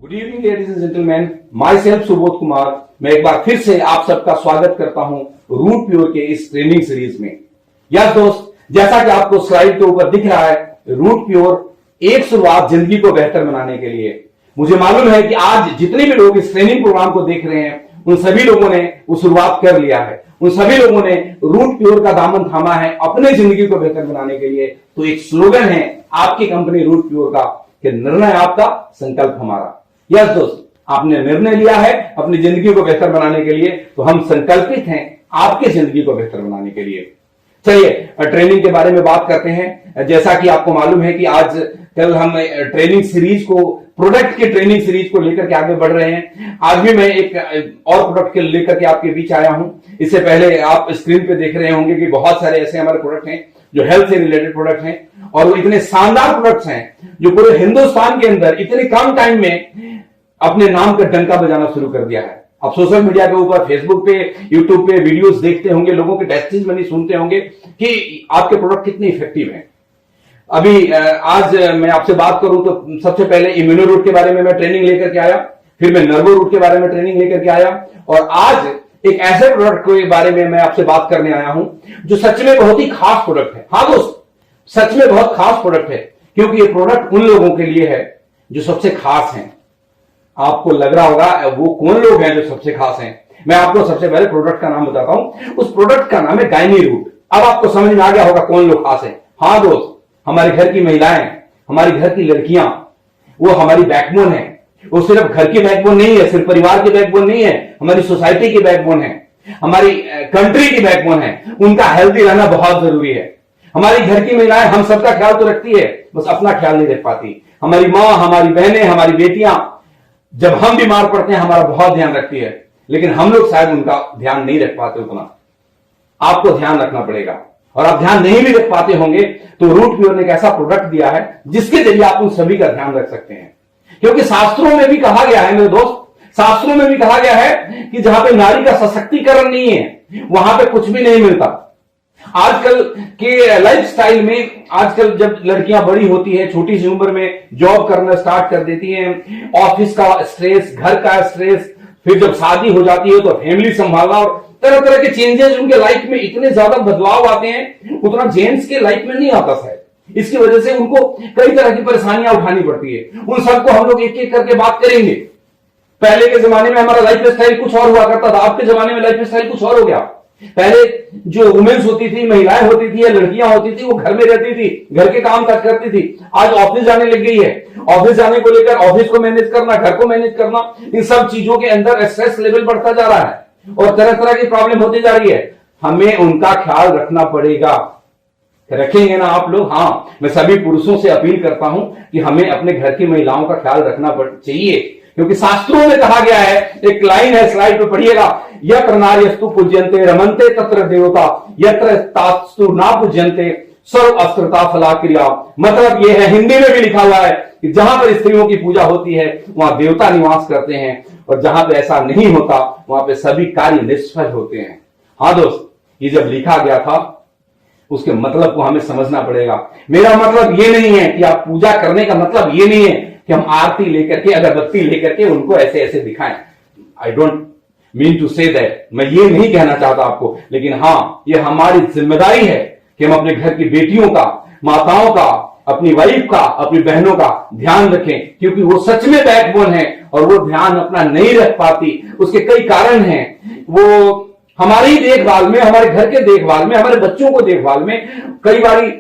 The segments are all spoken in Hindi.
Good evening ladies and gentleman, my self Subodh Kumar. मैं एक बार फिर से आप सबका स्वागत करता हूं रूट प्योर के इस ट्रेनिंग सीरीज में। यस दोस्त, जैसा कि आपको स्लाइड के ऊपर दिख रहा है, रूट प्योर एक शुरुआत जिंदगी को बेहतर बनाने के लिए। मुझे मालूम है कि आज जितने भी लोग इस ट्रेनिंग प्रोग्राम को देख रहे हैं, उन सभी लोगों ने वो शुरुआत कर लिया है। उन सभी लोगों ने रूट प्योर का दामन थामा है अपने जिंदगी को बेहतर बनाने के लिए। तो एक स्लोगन है आपकी कंपनी रूट प्योर का कि निर्णय आपका, संकल्प हमारा। यस दोस्त, आपने निर्णय लिया है अपनी जिंदगी को बेहतर बनाने के लिए, तो हम संकल्पित हैं आपकी जिंदगी को बेहतर बनाने के लिए। चलिए ट्रेनिंग के बारे में बात करते हैं। जैसा कि आपको मालूम है कि आज कल हम ट्रेनिंग सीरीज को, प्रोडक्ट की ट्रेनिंग सीरीज को लेकर के आगे बढ़ रहे हैं। आज भी मैं एक और प्रोडक्ट के लेकर के आपके बीच आया हूं। इससे पहले आप स्क्रीन पे देख रहे होंगे कि बहुत सारे ऐसे हमारे प्रोडक्ट हैं जो हेल्थ से रिलेटेड प्रोडक्ट हैं, और वो इतने शानदार प्रोडक्ट्स हैं जो पूरे हिंदुस्तान के अंदर इतने कम टाइम में अपने नाम का डंका बजाना शुरू कर दिया है। आप सोशल मीडिया के ऊपर, फेसबुक पे, यूट्यूब पे वीडियोस देखते होंगे, लोगों के टेस्टिमनी सुनते होंगे कि आपके प्रोडक्ट कितने इफेक्टिव हैं। अभी आज मैं आपसे बात करूं तो सबसे पहले इम्यूनो रूट के बारे में मैं ट्रेनिंग लेकर के आया, फिर मैं नर्वो रूट के बारे में ट्रेनिंग लेकर के आया, और आज एक ऐसे प्रोडक्ट के बारे में मैं आपसे बात करने आया हूं जो सच में बहुत ही खास प्रोडक्ट है। हाँ दोस्त, सच में बहुत खास प्रोडक्ट है, क्योंकि ये प्रोडक्ट उन लोगों के लिए है जो सबसे खास हैं। आपको लग रहा होगा वो कौन लोग हैं जो सबसे खास हैं। मैं आपको सबसे पहले प्रोडक्ट का नाम बताता हूं। उस प्रोडक्ट का नाम है गायनी रूट। अब आपको समझ में आ गया होगा कौन लोग खास हैं। हाँ दोस्त, हमारे घर की महिलाएं, हमारी घर की लड़कियां, वो हमारी बैकबोन है। वो सिर्फ घर की बैकबोन नहीं है, सिर्फ परिवार की बैकबोन नहीं है, हमारी सोसाइटी की बैकबोन है, हमारी कंट्री की बैकबोन है। उनका हेल्थी रहना बहुत जरूरी है। हमारी घर की महिलाएं हम सबका ख्याल तो रखती है, बस अपना ख्याल नहीं रख पाती। हमारी माँ, हमारी बहनें, हमारी बेटियां जब हम बीमार पड़ते हैं हमारा बहुत ध्यान रखती है, लेकिन हम लोग शायद उनका ध्यान नहीं रख पाते उतना। आपको ध्यान रखना पड़ेगा, और आप ध्यान नहीं भी रख पाते होंगे तो रूट प्योर ने एक ऐसा प्रोडक्ट दिया है जिसके जरिए आप उन सभी का ध्यान रख सकते हैं। क्योंकि शास्त्रों में भी कहा गया है मेरे दोस्त, शास्त्रों में भी कहा गया है कि जहां पे नारी का सशक्तिकरण नहीं है वहां पे कुछ भी नहीं मिलता। आजकल के लाइफस्टाइल में, आजकल जब लड़कियां बड़ी होती है, छोटी सी उम्र में जॉब करना स्टार्ट कर देती हैं, ऑफिस का स्ट्रेस, घर का स्ट्रेस, फिर जब शादी हो जाती है तो फैमिली संभालना, और तरह तरह के चेंजेस उनके लाइफ में इतने ज्यादा बदलाव आते हैं, उतना जेंट्स के लाइफ में नहीं आता शायद। इसकी वजह से उनको कई तरह की परेशानियां उठानी पड़ती है। उन सबको हम लोग एक एक करके बात करेंगे। पहले के जमाने में हमारा लाइफ स्टाइल कुछ और हुआ करता था, आज के जमाने में लाइफ स्टाइल कुछ और हो गया। पहले जो वुमेन्स होती थी, महिलाएं होती थी या लड़कियां होती थी, वो घर में रहती थी, घर के काम काज करती थी। आज ऑफिस जाने लग गई है। ऑफिस जाने को लेकर ऑफिस को मैनेज करना, घर को मैनेज करना, इन सब चीजों के अंदर स्ट्रेस लेवल बढ़ता जा रहा है और तरह तरह की प्रॉब्लम होती जा रही है। हमें उनका ख्याल रखना पड़ेगा। रखेंगे ना आप लोग? हाँ, मैं सभी पुरुषों से अपील करता हूं कि हमें अपने घर की महिलाओं का ख्याल रखना चाहिए, क्योंकि शास्त्रों में कहा गया है, एक लाइन है, स्लाइड पे पढ़िएगा, यत्र नार्यस्तु पूज्यन्ते रमन्ते तत्र देवता, यत्र तास्तु ना पूज्यन्ते सर्व अस्त्रता फला क्रिया। मतलब यह है, हिंदी में भी लिखा हुआ है कि जहां पर स्त्रियों की पूजा होती है वहां देवता निवास करते हैं, और जहां पे ऐसा नहीं होता वहां पे सभी कार्य निष्फल होते हैं। हाँ दोस्त, ये जब लिखा गया था उसके मतलब को हमें समझना पड़ेगा। मेरा मतलब ये नहीं है कि आप पूजा करने का मतलब ये नहीं है कि हम आरती लेकर के, अगरबत्ती लेकर के उनको ऐसे ऐसे दिखाएं। I don't mean to say that, मैं ये नहीं कहना चाहता आपको, लेकिन हाँ, ये हमारी जिम्मेदारी है कि हम अपने घर की बेटियों का, माताओं का, अपनी वाइफ का, अपनी बहनों का ध्यान रखें, क्योंकि वो सच में बैकबोन है और वो ध्यान अपना नहीं रख पाती। उसके कई कारण हैं। वो हमारी देखभाल में, हमारे घर के देखभाल में, हमारे बच्चों को देखभाल में कई बारी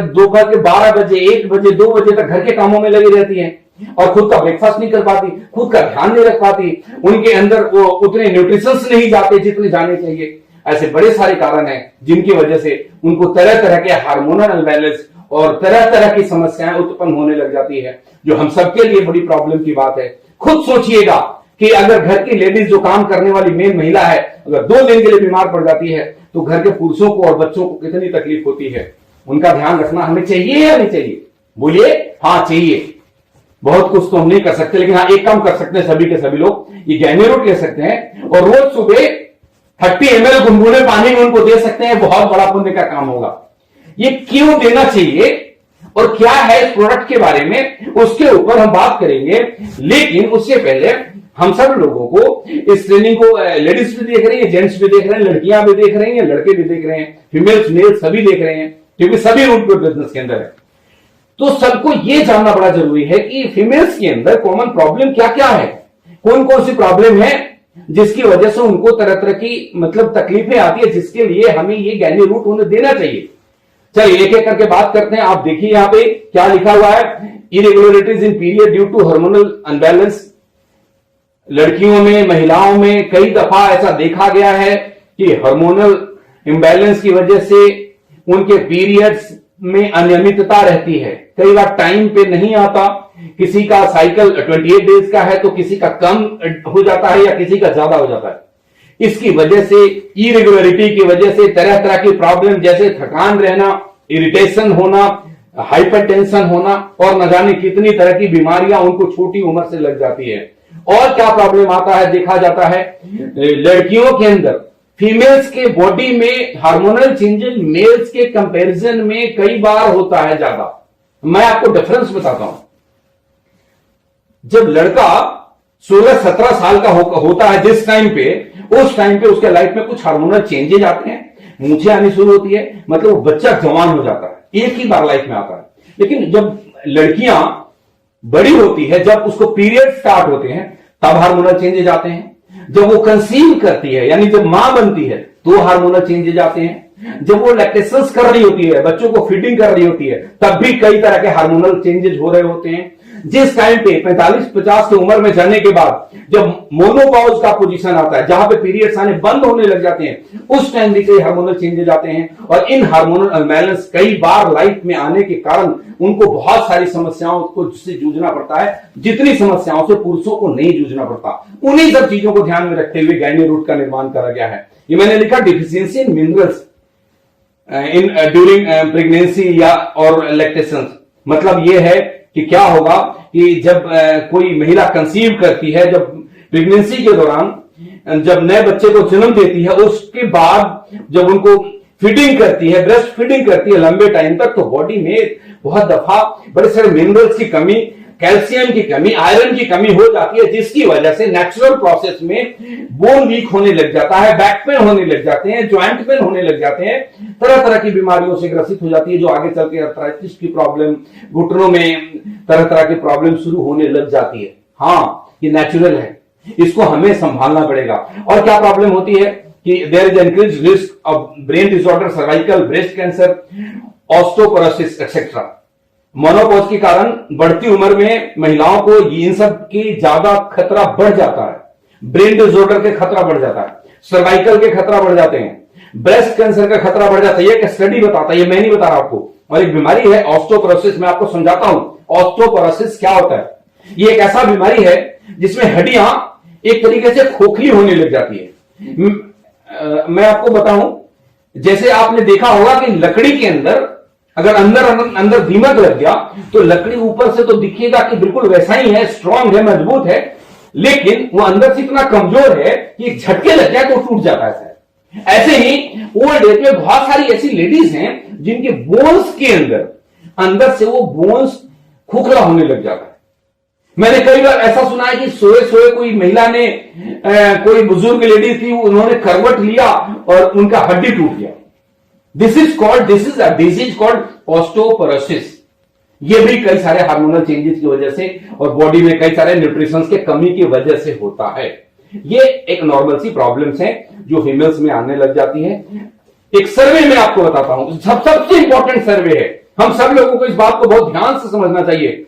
दोपहर के 12 बजे, 1 बजे, 2 बजे तक घर के कामों में लगी रहती हैं और खुद का ब्रेकफास्ट नहीं कर पाती, खुद का ध्यान नहीं रख पाती, उनके अंदर वो उतने न्यूट्रिशंस नहीं जाते जितने जाने चाहिए। ऐसे बड़े सारे कारण हैं जिनकी वजह से उनको तरह तरह के हार्मोनल अनबैलेंस और तरह तरह की समस्याएं उत्पन्न होने लग जाती है, जो हम सबके लिए बड़ी प्रॉब्लम की बात है। खुद सोचिएगा कि अगर घर की लेडीज, जो काम करने वाली मेन महिला है, अगर 2 दिन के लिए बीमार पड़ जाती है तो घर के पुरुषों को और बच्चों को कितनी तकलीफ होती है। उनका ध्यान रखना हमें चाहिए या नहीं चाहिए? बोलिए। हाँ, चाहिए। बहुत कुछ तो हम नहीं कर सकते, लेकिन हाँ, एक काम कर सकते हैं सभी के सभी लोग, ये गायनी रूट ले सकते हैं और रोज सुबह 30 ml गुनगुने पानी में उनको दे सकते हैं। बहुत बड़ा पुण्य का काम होगा। ये क्यों देना चाहिए और क्या है इस प्रोडक्ट के बारे में, उसके ऊपर हम बात करेंगे। लेकिन उससे पहले हम सब लोगों को इस ट्रेनिंग को लेडीज भी देख रही है, जेंट्स भी देख रहे हैं, लड़कियां भी देख रही हैं, लड़के भी देख रहे हैं, फीमेल्स मेल सभी देख रहे हैं, क्योंकि सभी रूट प्योर बिजनेस के अंदर है। तो सबको यह जानना बड़ा जरूरी है कि फीमेल्स के अंदर कॉमन प्रॉब्लम क्या क्या है, कौन कौन सी प्रॉब्लम है जिसकी वजह से उनको तरह तरह की मतलब तकलीफें आती है, जिसके लिए हमें ये गैनी रूट उन्हें देना चाहिए। चलिए एक एक करके बात करते हैं। आप देखिए यहां पे क्या लिखा हुआ है, irregularities in period due to hormonal unbalance. लड़कियों में, महिलाओं में कई दफा ऐसा देखा गया है कि हार्मोनल इंबैलेंस की वजह से उनके पीरियड्स में अनियमितता रहती है, कई बार टाइम पे नहीं आता, किसी का साइकिल 28 डेज का है तो किसी का कम हो जाता है या किसी का ज्यादा हो जाता है। इसकी वजह से, इरेगुलरिटी की वजह से तरह तरह की प्रॉब्लम जैसे थकान रहना, इरिटेशन होना, हाइपरटेंशन होना और न जाने कितनी तरह की बीमारियां उनको छोटी उम्र से लग जाती है। और क्या प्रॉब्लम आता है, देखा जाता है लड़कियों के अंदर, फीमेल्स के बॉडी में हार्मोनल चेंजेस मेल्स के कंपैरिजन में कई बार होता है ज्यादा। मैं आपको डिफरेंस बताता हूं। जब लड़का 16-17 साल का होता है जिस टाइम पे, उस टाइम पे उसके लाइफ में कुछ हार्मोनल चेंजेस आते हैं, मूछें आनी शुरू होती है, मतलब वो बच्चा जवान हो जाता है, एक ही बार लाइफ में आता है। लेकिन जब लड़कियां बड़ी होती है, जब उसको पीरियड स्टार्ट होते हैं, तब हार्मोनल चेंजेस आते हैं। जब वो कंसीव करती है यानी जब मां बनती है तो हार्मोनल चेंजेस आते हैं। जब वो लैक्टेशंस कर रही होती है, बच्चों को फीडिंग कर रही होती है, तब भी कई तरह के हार्मोनल चेंजेस हो रहे होते हैं। जिस टाइम पे 45-50 की उम्र में जाने के बाद जब मोनोपॉज का पोजीशन आता है, जहां पे पीरियड्स आने बंद होने लग जाते हैं, उस टाइम भी कई हार्मोनल चेंजेस आते हैं। और इन हार्मोनल अनबैलेंस कई बार लाइफ में आने के कारण उनको बहुत सारी समस्याओं को से जूझना पड़ता है, जितनी समस्याओं से पुरुषों को नहीं जूझना पड़ता। उन्हीं सब चीजों को ध्यान में रखते हुए गायनी रूट का निर्माण करा गया है। ये मैंने लिखा deficiency in minerals in during pregnancy या और लैक्टेशन। मतलब यह है कि क्या होगा कि जब कोई महिला कंसीव करती है, जब प्रेगनेंसी के दौरान जब नए बच्चे को जन्म देती है, उसके बाद जब उनको फीडिंग करती है, ब्रेस्ट फीडिंग करती है लंबे टाइम तक, तो बॉडी में बहुत दफा बड़े सारे मिनरल्स की कमी, कैल्शियम की कमी, आयरन की कमी हो जाती है, जिसकी वजह से नेचुरल प्रोसेस में बोन वीक होने लग जाता है, बैक पेन होने लग जाते हैं, ज्वाइंट पेन होने लग जाते हैं, तरह तरह की बीमारियों से ग्रसित हो जाती है, जो आगे चल के आर्थराइटिस की प्रॉब्लम, घुटनों में तरह तरह की प्रॉब्लम शुरू होने लग जाती है। हाँ, ये नेचुरल है, इसको हमें संभालना पड़ेगा। और क्या प्रॉब्लम होती है कि there is increase risk of brain disorder, cervical, breast cancer, osteoporosis etcetera. Menopause के कारण बढ़ती उम्र में महिलाओं को इन सब की ज्यादा खतरा बढ़ जाता है। ब्रेन डिसऑर्डर के खतरा बढ़ जाता है, सर्वाइकल के खतरा बढ़ जाते हैं, ब्रेस्ट कैंसर का खतरा बढ़ जाता है। ये स्टडी बताता है, ये मैं नहीं बता रहा आपको। और एक बीमारी है ऑस्टियोपोरोसिस, मैं आपको समझाता हूं ऑस्टियोपोरोसिस क्या होता है। ये एक ऐसा बीमारी है जिसमें हड्डियां एक तरीके से खोखली होने लग जाती है। मैं आपको बताऊं, जैसे आपने देखा होगा कि लकड़ी के अंदर अगर अंदर दीमक लग गया तो लकड़ी ऊपर से तो दिखेगा कि बिल्कुल वैसा ही है, स्ट्रांग है, मजबूत है, लेकिन वो अंदर से इतना कमजोर है कि एक झटके लग जाए तो टूट जाता है। ऐसे ही ओल्ड एज में बहुत सारी ऐसी लेडीज हैं जिनके बोन्स के अंदर से वो बोन्स खोखला होने लग जाता है। मैंने कई बार ऐसा सुना है कि सोए सोए कोई महिला ने कोई बुजुर्ग लेडी थी, उन्होंने करवट लिया और उनका हड्डी टूट गया। This is a disease called osteoporosis. ये भी कई सारे हार्मोनल चेंजेस की वजह से और बॉडी में कई सारे न्यूट्रिशंस के कमी की वजह से होता है। ये एक नॉर्मल सी प्रॉब्लम्स है जो फीमेल्स में आने लग जाती है। एक सर्वे में आपको बताता हूं, सबसे इंपॉर्टेंट सर्वे है, हम सब लोगों को इस बात को बहुत ध्यान से समझना चाहिए।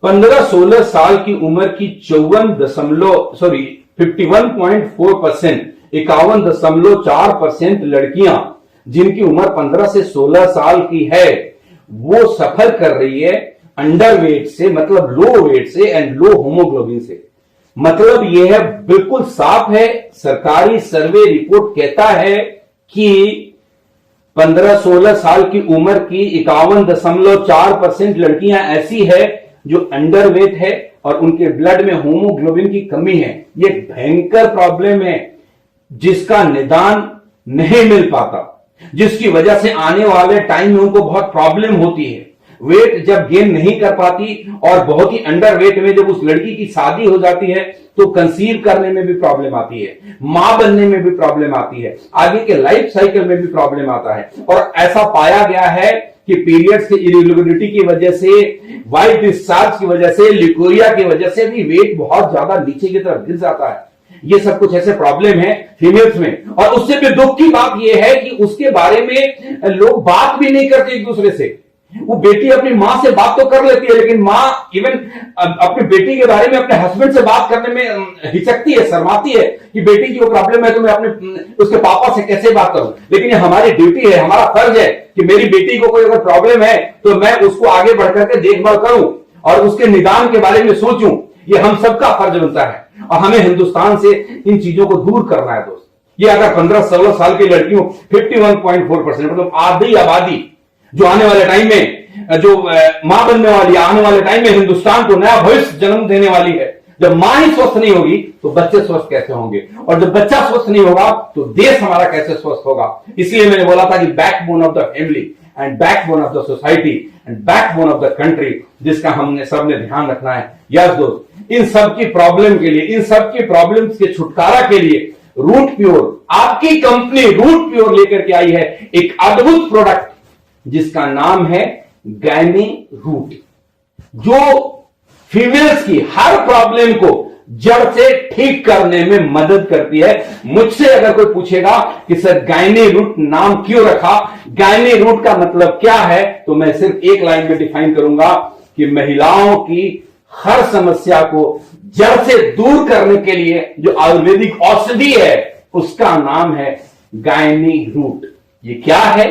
15-16 साल की उम्र की 51.4%, 51.4% लड़कियां जिनकी उम्र 15 से 16 साल की है, वो सफर कर रही है अंडरवेट से, मतलब लो वेट से एंड लो होमोग्लोबिन से। मतलब यह है, बिल्कुल साफ है, सरकारी सर्वे रिपोर्ट कहता है कि 15-16 साल की उम्र की 51.4% लड़कियां ऐसी है जो अंडरवेट है और उनके ब्लड में होमोग्लोबिन की कमी है। ये भयंकर प्रॉब्लम है जिसका निदान नहीं मिल पाता। जिसकी वजह से आने वाले टाइम में उनको बहुत प्रॉब्लम होती है। वेट जब गेन नहीं कर पाती और बहुत ही अंडर वेट में जब उस लड़की की शादी हो जाती है तो कंसीव करने में भी प्रॉब्लम आती है, मां बनने में भी प्रॉब्लम आती है, आगे के लाइफ साइकिल में भी प्रॉब्लम आता है। और ऐसा पाया गया है कि पीरियड्स की इरेगुलरिटी की वजह से, वाइट डिस्चार्ज की वजह से, लिकोरिया की वजह से भी वेट बहुत ज्यादा नीचे की तरफ गिर जाता है। ये सब कुछ ऐसे प्रॉब्लम है फीमेल्स में। और उससे भी दुख की बात यह है कि उसके बारे में लोग बात भी नहीं करते एक दूसरे से। वो बेटी अपनी मां से बात तो कर लेती है, लेकिन मां इवन अपनी बेटी के बारे में अपने हस्बैंड से बात करने में हिचकती है, शर्माती है कि बेटी की वो प्रॉब्लम है तो मैं अपने उसके पापा से कैसे बात करूं। लेकिन ये हमारी ड्यूटी है, हमारा फर्ज है कि मेरी बेटी को कोई अगर प्रॉब्लम है तो मैं उसको आगे बढ़कर के देखभाल करूं और उसके निदान के बारे में सोचूं। ये हम सबका फर्ज बनता है और हमें हिंदुस्तान से इन चीजों को दूर करना है दोस्त। ये अगर 15-16 साल की लड़कियों 51.4% मतलब आधी आबादी जो आने वाले टाइम में जो मां बनने वाली है, आने वाले टाइम में हिंदुस्तान को नया भविष्य जन्म देने वाली है। जब मां ही स्वस्थ नहीं होगी तो बच्चे स्वस्थ कैसे होंगे, और जब बच्चा स्वस्थ नहीं होगा तो देश हमारा कैसे स्वस्थ होगा। इसलिए मैंने बोला था कि backbone of the family and backbone of the society and backbone of the country, जिसका हमने सबने ध्यान रखना है। यस दोस्त, इन सब की प्रॉब्लम के लिए, इन सब की प्रॉब्लम्स के छुटकारा के लिए रूट प्योर, आपकी कंपनी रूट प्योर लेकर के आई है एक अद्भुत प्रोडक्ट जिसका नाम है गायनी रूट, जो फीमेल्स की हर प्रॉब्लम को जड़ से ठीक करने में मदद करती है। मुझसे अगर कोई पूछेगा कि सर गायनी रूट नाम क्यों रखा, गायनी रूट का मतलब क्या है, तो मैं सिर्फ एक लाइन में डिफाइन करूंगा कि महिलाओं की हर समस्या को जड़ से दूर करने के लिए जो आयुर्वेदिक औषधि है उसका नाम है गायनी रूट। ये क्या है,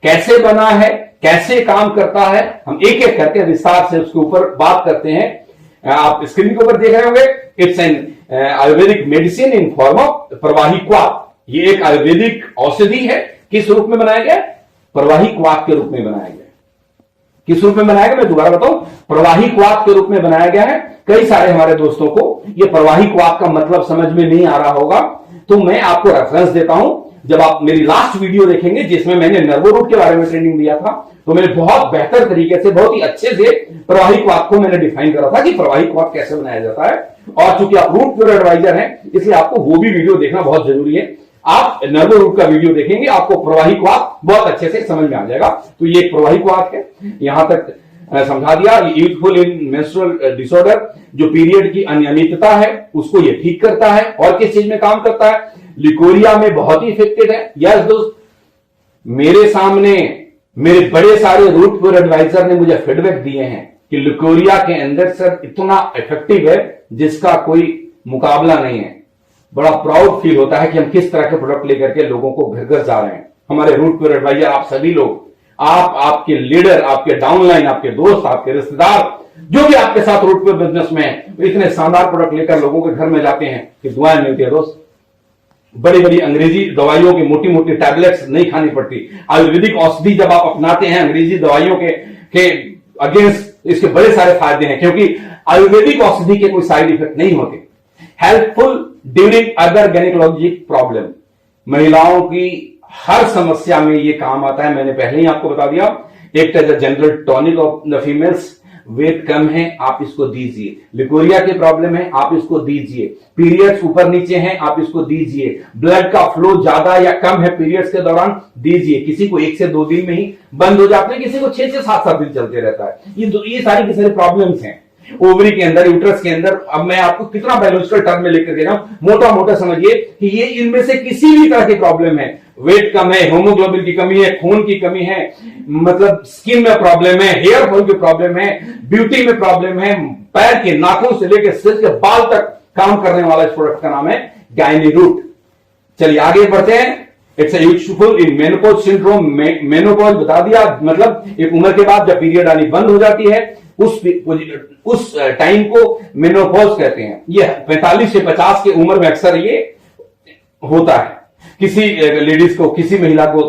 कैसे बना है, कैसे काम करता है, हम एक एक करके विस्तार से उसके ऊपर बात करते हैं। आप स्क्रीन के ऊपर देख रहे होंगे, it's an Ayurvedic medicine in form of प्रवाही क्वाथ। ये एक आयुर्वेदिक औषधि है। किस रूप में बनाया गया? प्रवाही क्वाथ के रूप में बनाया गया। किस रूप में बनाया गया मैं दोबारा बताऊं, प्रवाही क्वाथ के रूप में बनाया गया है। कई सारे हमारे दोस्तों को यह प्रवाही क्वाथ का मतलब समझ में नहीं आ रहा होगा, तो मैं आपको रेफरेंस देता हूं। जब आप मेरी लास्ट वीडियो देखेंगे जिसमें मैंने नर्वो रूट के बारे में ट्रेनिंग दिया था, तो मैंने बहुत बेहतर तरीके से, बहुत ही अच्छे से प्रवाही क्वाथ को मैंने डिफाइन करा था कि प्रवाही क्वाथ कैसे बनाया जाता है। और चूंकि आप रूट प्योर एडवाइजर हैं, इसलिए आपको वो भी वीडियो देखना बहुत जरूरी है। आप नर्वो रूट का वीडियो देखेंगे, आपको प्रवाही क्वाथ बहुत अच्छे से समझ में आ जाएगा। तो ये प्रवाही क्वाथ है, यहां तक समझा दिया। ये यूथफुल इन मेंस्ट्रुअल डिसऑर्डर, जो पीरियड की अनियमितता है उसको ये ठीक करता है। और किस चीज में काम करता है? लिकोरिया में बहुत ही इफेक्टिव है। यस दोस्त, मेरे सामने मेरे बड़े सारे रूट प्योर एडवाइजर ने मुझे फीडबैक दिए हैं कि लिकोरिया के अंदर सर इतना इफेक्टिव है जिसका कोई मुकाबला नहीं है। बड़ा प्राउड फील होता है कि हम किस तरह के प्रोडक्ट लेकर के लोगों को घर घर जा रहे हैं। हमारे रूट प्योर एडवाइजर, आप सभी लोग, आप, आपके लीडर, आपके डाउनलाइन, आपके दोस्त, आपके रिश्तेदार, जो भी आपके साथ रूट प्योर बिजनेस में है, इतने शानदार प्रोडक्ट लेकर लोगों के घर में जाते हैं कि दुआएं मिलती है दोस्त। बड़ी बड़ी अंग्रेजी दवाइयों की मोटी मोटी टैबलेट्स नहीं खानी पड़ती। आयुर्वेदिक औषधि जब आप अपनाते हैं अंग्रेजी दवाइयों के अगेंस्ट, इसके बड़े सारे फायदे हैं, क्योंकि आयुर्वेदिक औषधि के कोई साइड इफेक्ट नहीं होते। Helpful during other gynaecologic problem, महिलाओं की हर समस्या में ये काम आता है। मैंने पहले ही आपको बता दिया, एक as a general tonic of the females. Weight कम है, आप इसको दीजिए। लिकोरिया की प्रॉब्लम है, आप इसको दीजिए। पीरियड्स ऊपर नीचे हैं, आप इसको दीजिए। ब्लड का फ्लो ज्यादा या कम है पीरियड्स के दौरान, दीजिए। किसी को 1 से 2 दिन में ही बंद हो जाते हैं, किसी को 6 से 7 दिन चलते रहता है। ये सारी की सारी प्रॉब्लम्स हैं ओवरी के अंदर, यूट्रस के अंदर। अब मैं आपको कितना बायोलॉजिकल टर्म में लेकर दे रहा हूं, मोटा मोटा समझिए कि ये इनमें से किसी भी तरह की प्रॉब्लम है। वेट कम है, होमोग्लोबिन की कमी है, खून की कमी है, मतलब स्किन में प्रॉब्लम है, हेयर फॉल की प्रॉब्लम है, ब्यूटी में प्रॉब्लम है, पैर के नाखून से लेकर सिर के बाल तक काम करने वाला इस प्रोडक्ट का नाम है गायनी रूट। चलिए आगे बढ़ते हैं। It's useful in menopause syndrome. Menopause बता दिया, मतलब एक उम्र के बाद जब पीरियड आनी बंद हो जाती है, उस टाइम को मेनोपॉज कहते हैं। ये 45 से 50 की उम्र में अक्सर ये होता है। किसी लेडीज को, किसी महिला को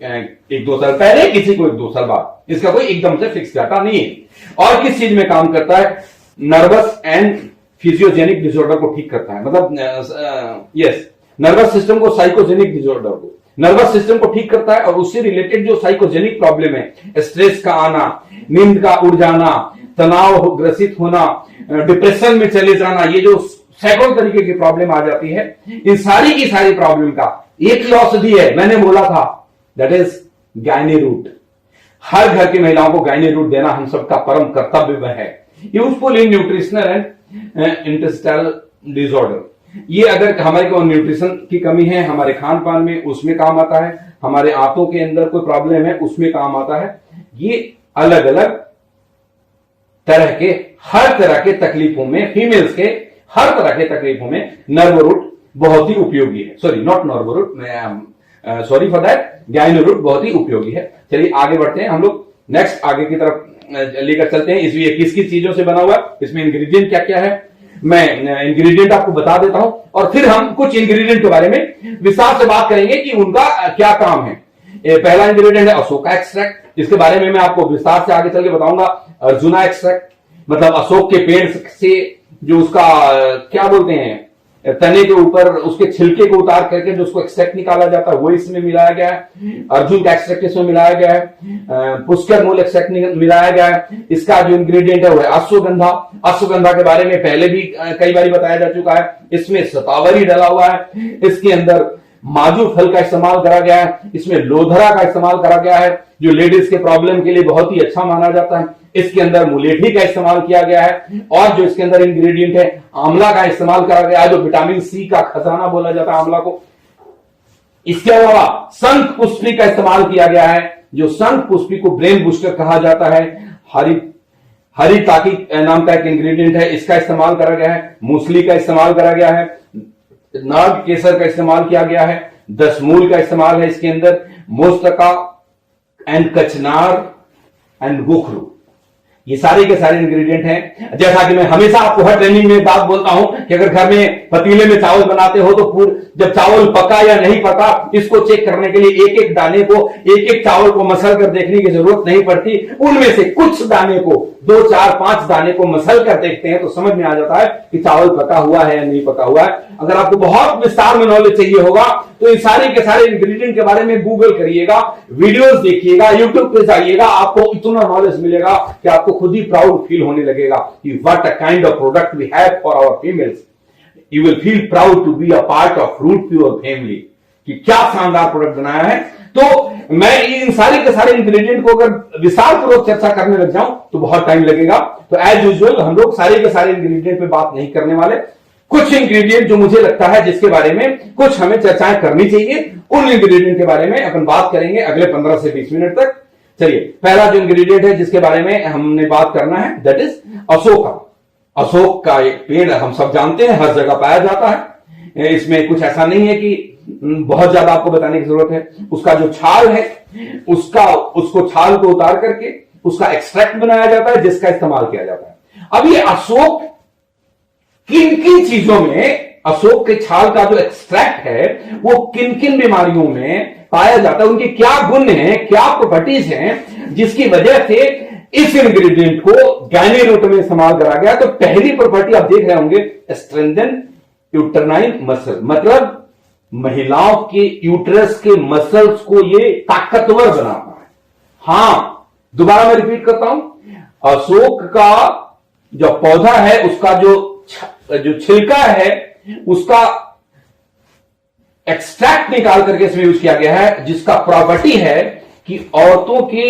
1-2 साल पहले, किसी को 1-2 साल बाद। इसका कोई एकदम से फिक्स डाटा नहीं है। और किस चीज में काम करता है? नर्वस एंड फिजियोजेनिक डिसऑर्डर को ठीक करता है। मतलब यस, नर्वस सिस्टम को, साइकोजेनिक डिसऑर्डर को, नर्वस सिस्टम को ठीक करता है और उससे रिलेटेड जो साइकोजेनिक प्रॉब्लम है, स्ट्रेस का आना, नींद का उड़ जाना, तनाव ग्रसित होना, डिप्रेशन में चले जाना, ये जो सैकड़ों तरीके की प्रॉब्लम आ जाती है, इन सारी की सारी प्रॉब्लम का एक ही औषधि है, मैंने बोला था, दैट इज गायनी रूट। हर घर की महिलाओं को गायनी रूट देना हम सबका परम कर्तव्य है। Useful in nutritional and intestinal disorder, ये अगर हमारे को न्यूट्रिशन की कमी है हमारे खान पान में, उसमें काम आता है। हमारे आंतों के अंदर कोई प्रॉब्लम है, उसमें काम आता है। ये अलग अलग तरह के, हर तरह के तकलीफों में, फीमेल्स के हर तरह के तकलीफों में नर्व रूट बहुत ही उपयोगी है। Sorry, not nerve root, sorry for that, Gyno Root बहुत ही उपयोगी है। चलिए आगे बढ़ते हैं, हम लोग नेक्स्ट आगे की तरफ लेकर चलते हैं। इसमें किस किस चीजों से बना हुआ है, इसमें इंग्रेडिएंट क्या क्या है, मैं इंग्रेडिएंट आपको बता देता हूं और फिर हम कुछ इंग्रेडिएंट के बारे में विस्तार से बात करेंगे कि उनका क्या काम है। पहला इंग्रेडिएंट है अशोका एक्सट्रैक्ट, जिसके बारे में मैं आपको विस्तार से आगे चल के बताऊंगा। अर्जुना एक्सट्रैक्ट, मतलब अशोक के पेड़ से जो उसका क्या बोलते हैं, तने के ऊपर उसके छिलके को उतार करके जो उसको एक्सट्रैक्ट निकाला जाता है, वो इसमें मिलाया गया है। अर्जुन का एक्सट्रैक्ट इसमें मिलाया गया है। पुष्कर मूल एक्सट्रैक्ट मिलाया गया है। इसका जो इंग्रेडिएंट है वो है अश्वगंधा। अश्वगंधा के बारे में पहले भी कई बार बताया जा चुका है। इसमें शतावरी डला हुआ है। इसके अंदर माजू फल का इस्तेमाल करा गया है। इसमें लोधरा का इस्तेमाल करा गया है, जो लेडीज के प्रॉब्लम के लिए बहुत ही अच्छा माना जाता है। इसके अंदर मुलेठी का इस्तेमाल किया गया है और जो इसके अंदर इंग्रेडिएंट है आंवला का इस्तेमाल करा गया है, जो विटामिन सी का खजाना बोला जाता है आंवला को। इसके अलावा शंख पुष्पी का इस्तेमाल किया गया है, जो शंख पुष्पी को ब्रेन बूस्टर कहा जाता है। हरी ताकी नाम का एक इंग्रेडिएंट है, इसका इस्तेमाल करा गया है। मूसली का इस्तेमाल करा गया है। नाग केसर का इस्तेमाल किया गया है। दशमूल का इस्तेमाल है इसके अंदर। मोस्तका एंड कचनार एंड गुखरू, ये सारे के सारे इंग्रेडिएंट हैं। जैसा कि मैं हमेशा आपको हर ट्रेनिंग में बात बोलता हूं कि अगर घर में पतीले में चावल बनाते हो तो जब चावल पका या नहीं पका, इसको चेक करने के लिए एक एक दाने को, एक एक चावल को मसल कर देखने की जरूरत नहीं पड़ती। उनमें से कुछ दाने को, 2, 4, 5 दाने को मसल कर देखते हैं तो समझ में आ जाता है कि चावल पका हुआ है या नहीं पका हुआ है। अगर आपको बहुत विस्तार में नॉलेज चाहिए होगा तो इन सारे के सारे इंग्रेडिएंट के बारे में गूगल करिएगा, वीडियोस देखिएगा, यूट्यूब पे जाइएगा, आपको इतना नॉलेज मिलेगा कि आपको खुद ही प्राउड फील होने लगेगा कि what a kind of product we have for our females. You will feel proud to be a part of Root Pure family, कि क्या शानदार प्रोडक्ट बनाया है। तो मैं इन सारे के सारे इंग्रेडिएंट को अगर विस्तार पूर्वक चर्चा करने लग जाऊं तो बहुत टाइम लगेगा। तो एज यूजुअल हम लोग सारे के सारे इंग्रेडिएंट पे बात नहीं करने वाले। कुछ इंग्रेडिएंट जो मुझे लगता है जिसके बारे में कुछ हमें चर्चाएं करनी चाहिए, उन इंग्रेडिएंट के बारे में अपन बात करेंगे अगले 15 से 20 मिनट तक। चलिए, पहला जो इंग्रेडिएंट है जिसके बारे में हमने बात करना है, दैट इज अशोका। अशोक का एक पेड़ हम सब जानते हैं, हर जगह पाया जाता है। इसमें कुछ ऐसा नहीं है कि बहुत ज्यादा आपको बताने की जरूरत है। उसका जो छाल है, उसको छाल को उतार करके उसका एक्सट्रैक्ट बनाया जाता है, जिसका इस्तेमाल किया जाता है। अब ये अशोक किन किन चीजों में, अशोक के छाल का जो एक्सट्रैक्ट है वो किन किन बीमारियों में पाया जाता है, उनके क्या गुण हैं, क्या प्रॉपर्टीज हैं, जिसकी वजह से इस इंग्रेडिएंट को गायनी रूट में इस्तेमाल करा गया। तो पहली प्रॉपर्टी आप देख रहे होंगे, स्ट्रेंथन यूटरनाइन मसल, मतलब महिलाओं के यूट्रस के मसल्स को ये ताकतवर बनाता है। हां, दोबारा मैं रिपीट करता हूं, अशोक का जो पौधा है, उसका जो छिलका है, उसका एक्सट्रैक्ट निकाल करके इसमें यूज किया गया है, जिसका प्रॉपर्टी है कि औरतों के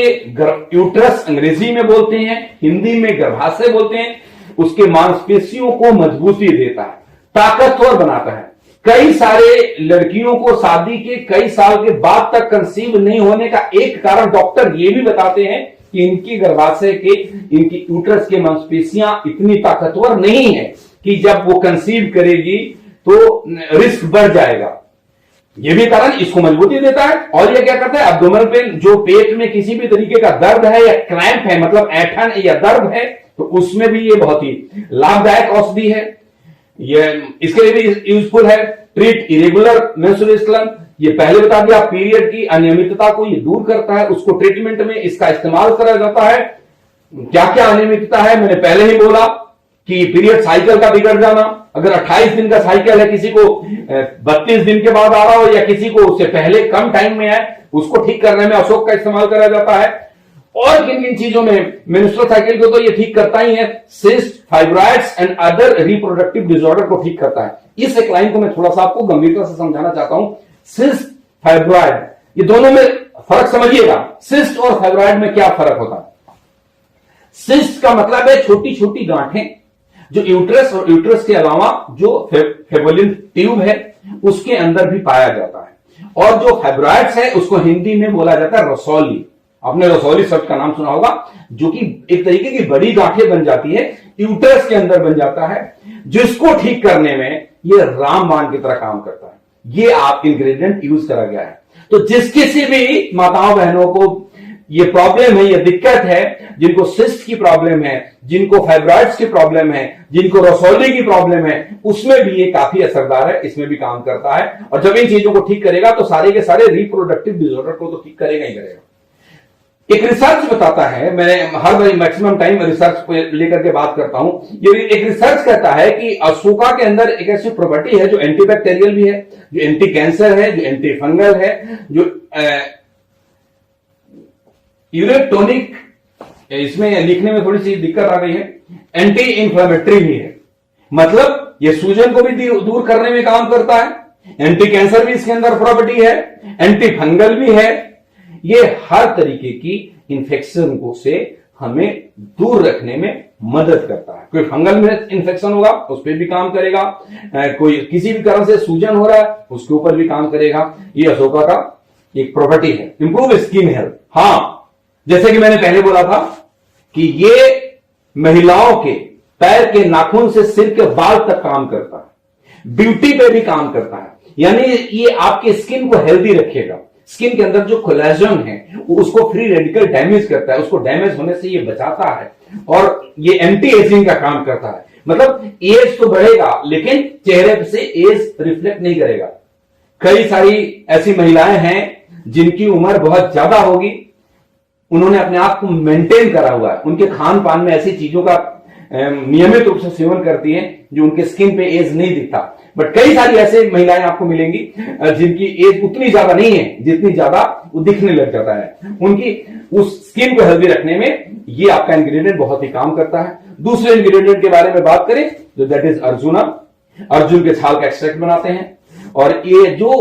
यूट्रस, अंग्रेजी में बोलते हैं, हिंदी में गर्भाशय बोलते हैं, उसके मांसपेशियों को मजबूती देता है, ताकतवर बनाता है। कई सारे लड़कियों को शादी के कई साल के बाद तक कंसीव नहीं होने का एक कारण डॉक्टर ये भी बताते हैं कि इनकी गर्भाशय के, इनकी यूट्रस के मांसपेशियां इतनी ताकतवर नहीं है कि जब वो कंसीव करेगी तो रिस्क बढ़ जाएगा। ये भी कारण इसको मजबूती देता है। और ये क्या करता है, एब्डोमिनल पेन, जो पेट में किसी भी तरीके का दर्द है या क्रैम्प है, मतलब ऐंठन या दर्द है, तो उसमें भी ये बहुत ही लाभदायक औषधि है। ये इसके लिए भी यूजफुल है। ट्रीट इरेगुलर मेंस्ट्रुएशन, ये पहले बता दिया, पीरियड की अनियमितता को ये दूर करता है, उसको ट्रीटमेंट में इसका इस्तेमाल करा जाता है। क्या क्या अनियमितता है, मैंने पहले ही बोला कि पीरियड साइकिल का बिगड़ जाना, अगर 28 दिन का साइकिल है, किसी को 32 दिन के बाद आ रहा हो या किसी को उससे पहले कम टाइम में आए, उसको ठीक करने में अशोक का इस्तेमाल करा जाता है। और किन किन चीजों में मेंस्ट्रुअल साइकिल को तो ये ठीक करता ही है, cyst, fibroids and other reproductive disorder को ठीक करता है। इस एक लाइन को मैं थोड़ा सा आपको गंभीरता से समझाना चाहता हूं। सिस्ट, फाइब्रॉइड, ये दोनों में फर्क समझिएगा। सिस्ट और फाइब्रॉइड में क्या फर्क होता है? सिस्ट का मतलब है छोटी छोटी गांठें जो यूट्रस और यूट्रस के अलावा जो फेबोलिन ट्यूब है उसके अंदर भी पाया जाता है। और जो फाइब्रॉइड्स है उसको हिंदी में बोला जाता है रसौली। आपने रसौली शब्द का नाम सुना होगा, जो कि एक तरीके की बड़ी गांठें बन जाती है, यूट्रस के अंदर बन जाता है, जिसको ठीक करने में ये रामबाण की तरह काम करता है। ये आप इंग्रेडिएंट यूज करा गया है। तो जिस किसी भी माताओं बहनों को ये प्रॉब्लम है, ये दिक्कत है, जिनको सिस्ट की प्रॉब्लम है, जिनको फाइब्रॉइड्स की प्रॉब्लम है, जिनको रसौली की प्रॉब्लम है, उसमें भी ये काफी असरदार है, इसमें भी काम करता है। और जब इन चीजों को ठीक करेगा तो सारे के सारे रिप्रोडक्टिव डिसऑर्डर को तो ठीक करेगा ही करेगा। एक रिसर्च बताता है, मैं हर बार मैक्सिमम टाइम रिसर्च को लेकर के बात करता हूं, ये एक रिसर्च कहता है कि अशोका के अंदर एक ऐसी प्रॉपर्टी है जो एंटीबैक्टीरियल भी है, जो एंटी कैंसर है, जो एंटी फंगल है, जो यूरेटोनिक, इसमें लिखने में थोड़ी सी दिक्कत आ गई है, एंटी इंफ्लेमेटरी भी है। मतलब ये सूजन को भी दूर करने में काम करता है, एंटी कैंसर भी इसके अंदर प्रॉपर्टी है, एंटी फंगल भी है। ये हर तरीके की इंफेक्शन को से हमें दूर रखने में मदद करता है। कोई फंगल में इंफेक्शन होगा उस पर भी काम करेगा, कोई किसी भी कारण से सूजन हो रहा है उसके ऊपर भी काम करेगा। ये अशोका का एक प्रॉपर्टी है। इंप्रूव स्किन हेल्थ, हाँ, जैसे कि मैंने पहले बोला था कि ये महिलाओं के पैर के नाखून से सिर के बाल तक काम करता है, ब्यूटी पे भी काम करता है। यानी ये आपके स्किन को हेल्दी रखेगा। स्किन के अंदर जो कोलेजन है उसको फ्री रेडिकल डैमेज करता है, उसको डैमेज होने से ये बचाता है। और ये एंटी एजिंग का काम करता है। मतलब एज तो बढ़ेगा लेकिन चेहरे से एज रिफ्लेक्ट नहीं करेगा। कई सारी ऐसी महिलाएं हैं जिनकी उम्र बहुत ज्यादा होगी, उन्होंने अपने आप को मेंटेन करा हुआ है, उनके खान पान में ऐसी चीजों का नियमित रूप से सेवन करती हैं जो उनके स्किन पे एज नहीं दिखता। बट कई सारी ऐसे महिलाएं आपको मिलेंगी जिनकी एज उतनी ज्यादा नहीं है जितनी ज्यादा वो दिखने लग जाता है। उनकी उस स्किन को हेल्दी रखने में ये आपका इंग्रेडिएंट बहुत ही काम करता है। दूसरे इंग्रेडिएंट के बारे में बात करें तो दैट इज अर्जुना। अर्जुन के छाल का एक्सट्रैक्ट बनाते हैं। और ये जो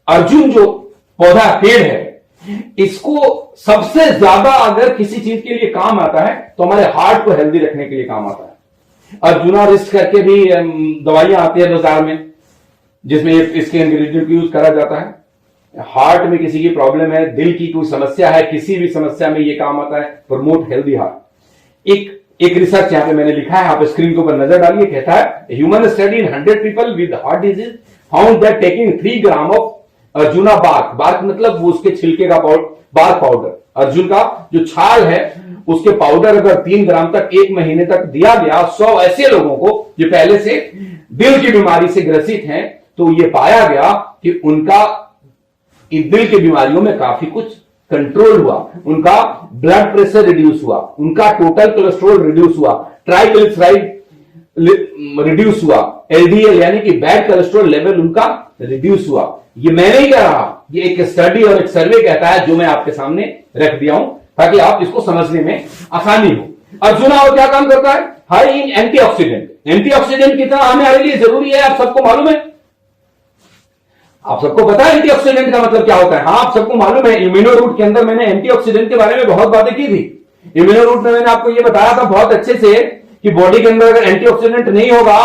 अर्जुन जो पौधा पेड़ है, इसको सबसे ज्यादा अगर किसी चीज के लिए काम आता है तो हमारे हार्ट को हेल्दी रखने के लिए काम आता है। अर्जुना रिस्ट करके भी दवाइयां आती है बाजार में जिसमें इसके इंग्रेडिएंट यूज करा जाता है। हार्ट में किसी की प्रॉब्लम है, दिल की कोई समस्या है, किसी भी समस्या में ये काम आता है, प्रमोट हेल्दी हार्ट। एक रिसर्च यहां पे मैंने लिखा है, आप स्क्रीन के ऊपर नजर डालिए। कहता है human study in 100 people with heart disease found that taking 3 gram of arjuna bark मतलब वो उसके छिलके का बार्क पाउडर, अर्जुन का जो छाल है उसके पाउडर अगर 3 ग्राम तक 1 महीने तक दिया गया 100 ऐसे लोगों को जो पहले से दिल की बीमारी से ग्रसित हैं, तो ये पाया गया कि उनका दिल की बीमारियों में काफी कुछ कंट्रोल हुआ, उनका ब्लड प्रेशर रिड्यूस हुआ, उनका टोटल कोलेस्ट्रॉल रिड्यूस हुआ, ट्राइग्लिसराइड रिड्यूस हुआ, एलडीएल यानी कि बैड कोलेस्ट्रॉल लेवल उनका रिड्यूस हुआ। ये मैं नहीं कह रहा, ये एक स्टडी और एक सर्वे कहता है जो मैं आपके सामने रख दिया हूं ताकि आप इसको समझने में आसानी हो। अर्जुना और क्या काम करता है? High in antioxidant. एंटीऑक्सीडेंट कितना हमारे लिए जरूरी है आप सबको मालूम है? आप सबको पता है एंटीऑक्सीडेंट का मतलब क्या होता है? हाँ, आप सबको मालूम है। इम्यूनो रूट के अंदर मैंने एंटीऑक्सीडेंट के बारे में बहुत बातें की थी। इम्यूनो रूट में मैंने आपको यह बताया था बहुत अच्छे से कि बॉडी के अंदर अगर एंटीऑक्सीडेंट नहीं होगा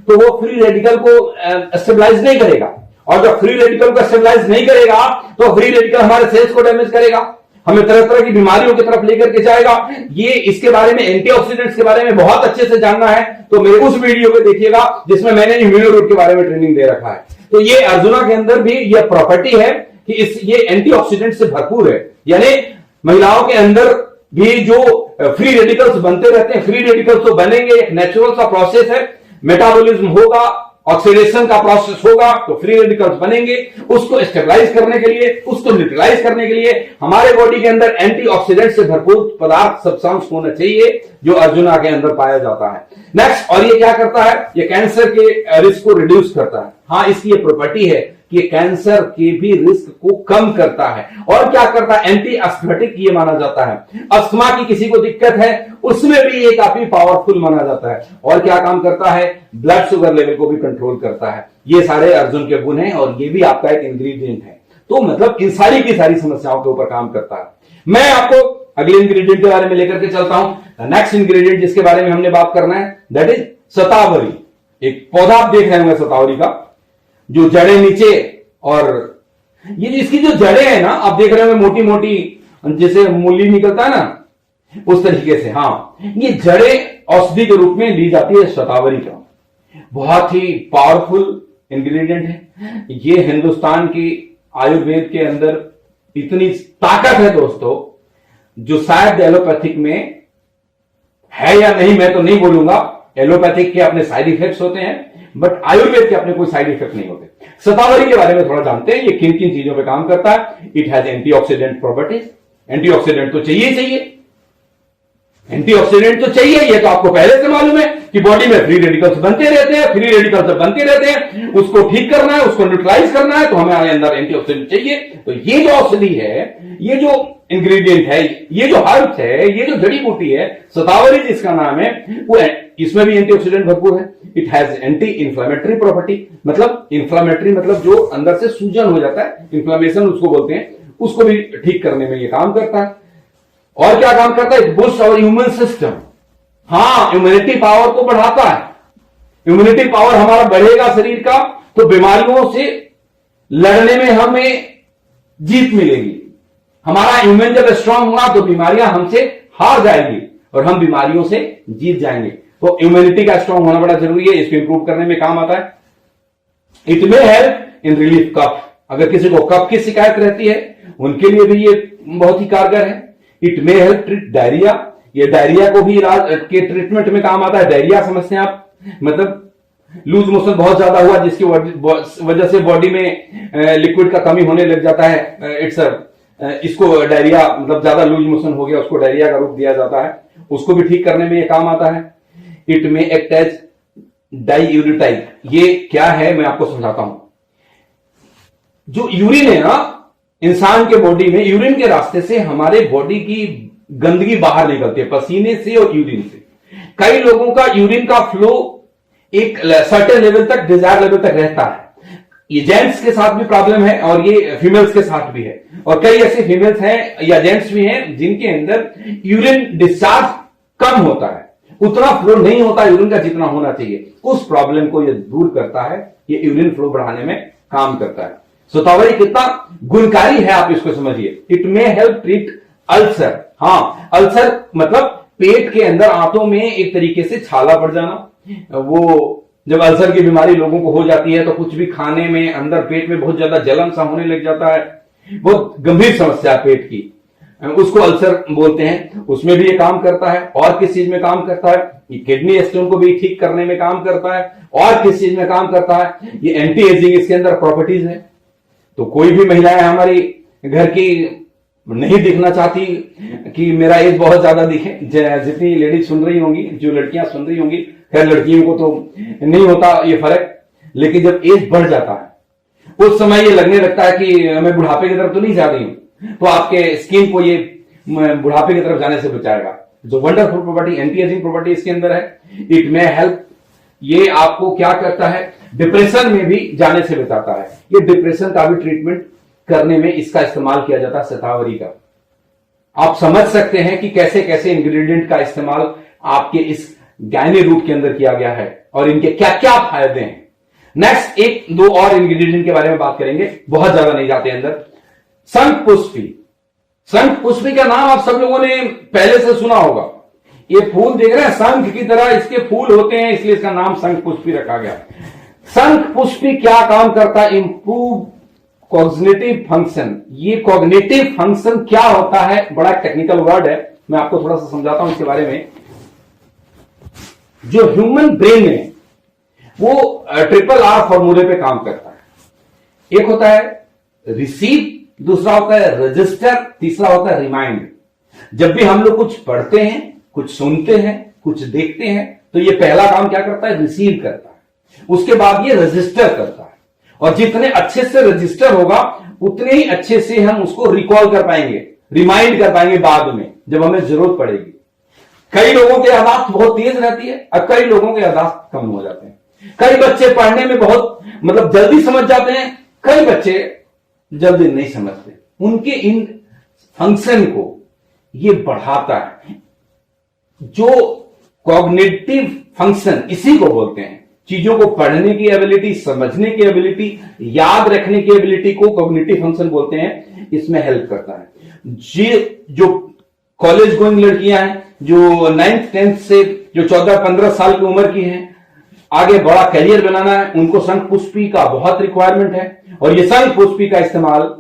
तो वो फ्री रेडिकल को स्टेबलाइज नहीं करेगा, और जब फ्री रेडिकल को स्टेबलाइज नहीं करेगा तो फ्री रेडिकल हमारे सेल्स को डैमेज करेगा, हमें तरह तरह की बीमारियों की तरफ लेकर के जाएगा। ये इसके बारे में एंटीऑक्सीडेंट्स के बारे में बहुत अच्छे से जानना है तो मेरे उस वीडियो को देखिएगा जिसमें मैंने इम्यूनो रूट के बारे में ट्रेनिंग दे रखा है। तो ये अर्जुना के अंदर भी ये प्रॉपर्टी है कि ये एंटीऑक्सीडेंट से भरपूर है। यानी महिलाओं के अंदर भी जो फ्री रेडिकल्स बनते रहते हैं, फ्री रेडिकल्स तो बनेंगे, एक नेचुरल सा प्रोसेस है, मेटाबॉलिज्म होगा ऑक्सीडेशन का प्रोसेस होगा तो फ्री रेडिकल्स बनेंगे। उसको स्टेबलाइज करने के लिए, उसको न्यूट्रलाइज करने के लिए हमारे बॉडी के अंदर एंटीऑक्सीडेंट से भरपूर पदार्थ सब्सटेंस होना चाहिए जो अर्जुना के अंदर पाया जाता है। नेक्स्ट, और ये क्या करता है, ये कैंसर के रिस्क को रिड्यूस करता है। हाँ, इसकी ये प्रॉपर्टी है कि कैंसर के भी रिस्क को कम करता है। और क्या करता है, एंटी एस्थेटिक ये माना जाता है। अस्थमा की किसी को दिक्कत है उसमें भी ये काफी पावरफुल माना जाता है। और क्या काम करता है, ब्लड शुगर लेवल को भी कंट्रोल करता है। ये सारे अर्जुन के गुण हैं और ये भी आपका एक इंग्रेडिएंट है। तो मतलब इन सारी की सारी समस्याओं के ऊपर काम करता है। मैं आपको अगले इंग्रेडिएंट के बारे में लेकर के चलता हूं। नेक्स्ट इंग्रेडिएंट जिसके बारे में हमने बात करना है दैट इज शतावरी। एक पौधा आप देख रहे होंगे शतावरी का, जो जड़ें नीचे, और ये इसकी जो जड़ें हैं ना, आप देख रहे होंगे मोटी मोटी, जैसे मूली निकलता है ना, उस तरीके से। हाँ, ये जड़ें औषधि के रूप में ली जाती है शतावरी का। बहुत ही पावरफुल इंग्रेडिएंट है ये। हिंदुस्तान की आयुर्वेद के अंदर इतनी ताकत है दोस्तों, जो शायद एलोपैथिक में है या नहीं मैं तो नहीं बोलूंगा। एलोपैथिक के अपने साइड इफेक्ट्स होते हैं, बट आयुर्वेद के अपने कोई साइड इफेक्ट नहीं होते। शतावरी के बारे में थोड़ा जानते हैं, ये किन किन चीजों पे काम करता है। It has antioxidant properties. Antioxidant तो चाहिए चाहिए, एंटीऑक्सीडेंट तो चाहिए, ये तो आपको पहले से मालूम है कि बॉडी में फ्री रेडिकल्स बनते रहते हैं। फ्री रेडिकल्स बनते रहते हैं, उसको ठीक करना है, उसको न्यूट्रलाइज करना है, तो हमें अंदर एंटीऑक्सीडेंट चाहिए। तो ये जो औषधि है, ये जो इंग्रेडिएंट है, ये जो हर्ब है, ये जो जड़ी बूटी है शतावरी जिसका नाम है, वो इसमें भी एंटीऑक्सीडेंट भरपूर है। It has anti inflammatory property, मतलब इंफ्लेमेटरी मतलब जो अंदर से सूजन हो जाता है, इंफ्लेमेशन उसको बोलते हैं, उसको भी ठीक करने में ये काम करता है। और क्या काम करता है, बूस्ट आवर इम्यून सिस्टम। हाँ, इम्यूनिटी पावर को बढ़ाता है। इम्यूनिटी पावर हमारा बढ़ेगा शरीर का, तो बीमारियों से लड़ने में हमें जीत मिलेगी। हमारा इम्यून जब स्ट्रांग होगा तो बीमारियां हमसे हार जाएंगी और हम बीमारियों से जीत जाएंगे। तो इम्यूनिटी का स्ट्रांग होना बड़ा जरूरी है, इसको इंप्रूव करने में काम आता है। It may help in relief cough. अगर किसी को कफ की शिकायत रहती है उनके लिए भी ये बहुत ही कारगर है। It may help treat diarrhoea. ये डायरिया को भी इलाज के ट्रीटमेंट में काम आता है। डायरिया समझते हैं आप, मतलब लूज मोशन बहुत ज्यादा हुआ जिसकी वजह से बॉडी में लिक्विड का कमी होने लग जाता है। इसको डायरिया, मतलब ज्यादा लूज मोशन हो गया, उसको डायरिया का रूप दिया जाता है, उसको भी ठीक करने में ये काम आता है। इट में एक्ट एज डाईयूरेटाइक। ये क्या है मैं आपको समझाता हूं। जो यूरिन है ना, इंसान के बॉडी में यूरिन के रास्ते से हमारे बॉडी की गंदगी बाहर निकलती है, पसीने से और यूरिन से। कई लोगों का यूरिन का फ्लो एक सर्टेन लेवल तक, डिजायर लेवल तक रहता है। ये जेंट्स के साथ भी प्रॉब्लम है और ये फीमेल्स के साथ भी है। और कई ऐसे फीमेल्स हैं या जेंट्स भी हैं जिनके अंदर यूरिन डिस्चार्ज कम होता है, उतना फ्लो नहीं होता यूरिन का जितना होना चाहिए। उस प्रॉब्लम को ये दूर करता है, ये यूरिन फ्लो बढ़ाने में काम करता है। शतावरी कितना गुणकारी है आप इसको समझिए। It may help treat ulcer. हाँ, अल्सर मतलब पेट के अंदर आंतों में एक तरीके से छाला पड़ जाना। वो जब अल्सर की बीमारी लोगों को हो जाती है तो कुछ भी खाने में अंदर पेट में बहुत ज्यादा जलन सा होने लग जाता है, बहुत गंभीर समस्या पेट की, उसको अल्सर बोलते हैं। उसमें भी ये काम करता है। और किस चीज में काम करता है, ये किडनी स्टोन को भी ठीक करने में काम करता है। और किस चीज में काम करता है, ये एंटी एजिंग इसके अंदर प्रॉपर्टीज है। तो कोई भी महिलाएं हमारी घर की नहीं दिखना चाहती कि मेरा एज बहुत ज्यादा दिखे। जितनी लेडीज सुन रही होंगी, जो लड़कियां सुन रही होंगी, खैर लड़कियों को तो नहीं होता ये फर्क, लेकिन जब एज बढ़ जाता है उस समय ये लगने लगता है कि मैं बुढ़ापे की तरफ तो नहीं जा रही हूं, तो आपके स्किन को ये बुढ़ापे की तरफ जाने से बचाएगा। जो wonderful property, anti ageing property इसके अंदर है। इट मे हेल्प, ये आपको क्या करता है, डिप्रेशन में भी जाने से बचाता है। ये डिप्रेशन का भी ट्रीटमेंट करने में इसका इस्तेमाल किया जाता है शतावरी का। आप समझ सकते हैं कि कैसे कैसे इंग्रेडिएंट का इस्तेमाल आपके इस गायनी रूट के अंदर किया गया है और इनके क्या क्या फायदे हैं। नेक्स्ट एक दो और इंग्रेडिएंट के बारे में बात करेंगे, बहुत ज्यादा नहीं जाते अंदर। शंख पुष्पी। शंख पुष्पी का नाम आप सब लोगों ने पहले से सुना होगा। ये फूल देख रहे हैं, शंख की तरह इसके फूल होते हैं, इसलिए इसका नाम शंख पुष्पी रखा गया। शंख पुष्पी क्या काम करता है, इंप्रूव कॉग्निटिव फंक्शन। ये कॉग्निटिव फंक्शन क्या होता है, बड़ा टेक्निकल वर्ड है, मैं आपको थोड़ा सा समझाता हूं इसके बारे में। जो ह्यूमन ब्रेन है, वो ट्रिपल आर फॉर्मूले पे काम करता है। एक होता है रिसीव, दूसरा होता है रजिस्टर, तीसरा होता है रिमाइंड। जब भी हम लोग कुछ पढ़ते हैं, कुछ सुनते हैं, कुछ देखते हैं, तो ये पहला काम क्या करता है? रिसीव करता है। उसके बाद ये रजिस्टर करता है, और जितने अच्छे से रजिस्टर होगा उतने ही अच्छे से हम उसको रिकॉल कर पाएंगे, रिमाइंड कर पाएंगे बाद में जब हमें जरूरत पड़ेगी। कई लोगों के यादाश्त बहुत तेज रहती है और कई लोगों के यादाश्त कम हो जाते हैं। कई बच्चे पढ़ने में बहुत जल्दी समझ जाते हैं, कई बच्चे जल्दी नहीं समझते। उनके इन फंक्शन को ये बढ़ाता है। जो कॉग्निटिव फंक्शन इसी को बोलते हैं, चीजों को पढ़ने की एबिलिटी, समझने की एबिलिटी, याद रखने की एबिलिटी को कॉग्निटिव फंक्शन बोलते हैं। इसमें हेल्प करता है। जो कॉलेज गोइंग लड़कियां हैं, जो 9th 10th से जो 14-15 साल की उम्र की हैं, आगे बड़ा करियर बनाना है, उनको शंखपुष्पी का बहुत रिक्वायरमेंट है। और ये शंखपुष्पी का इस्तेमाल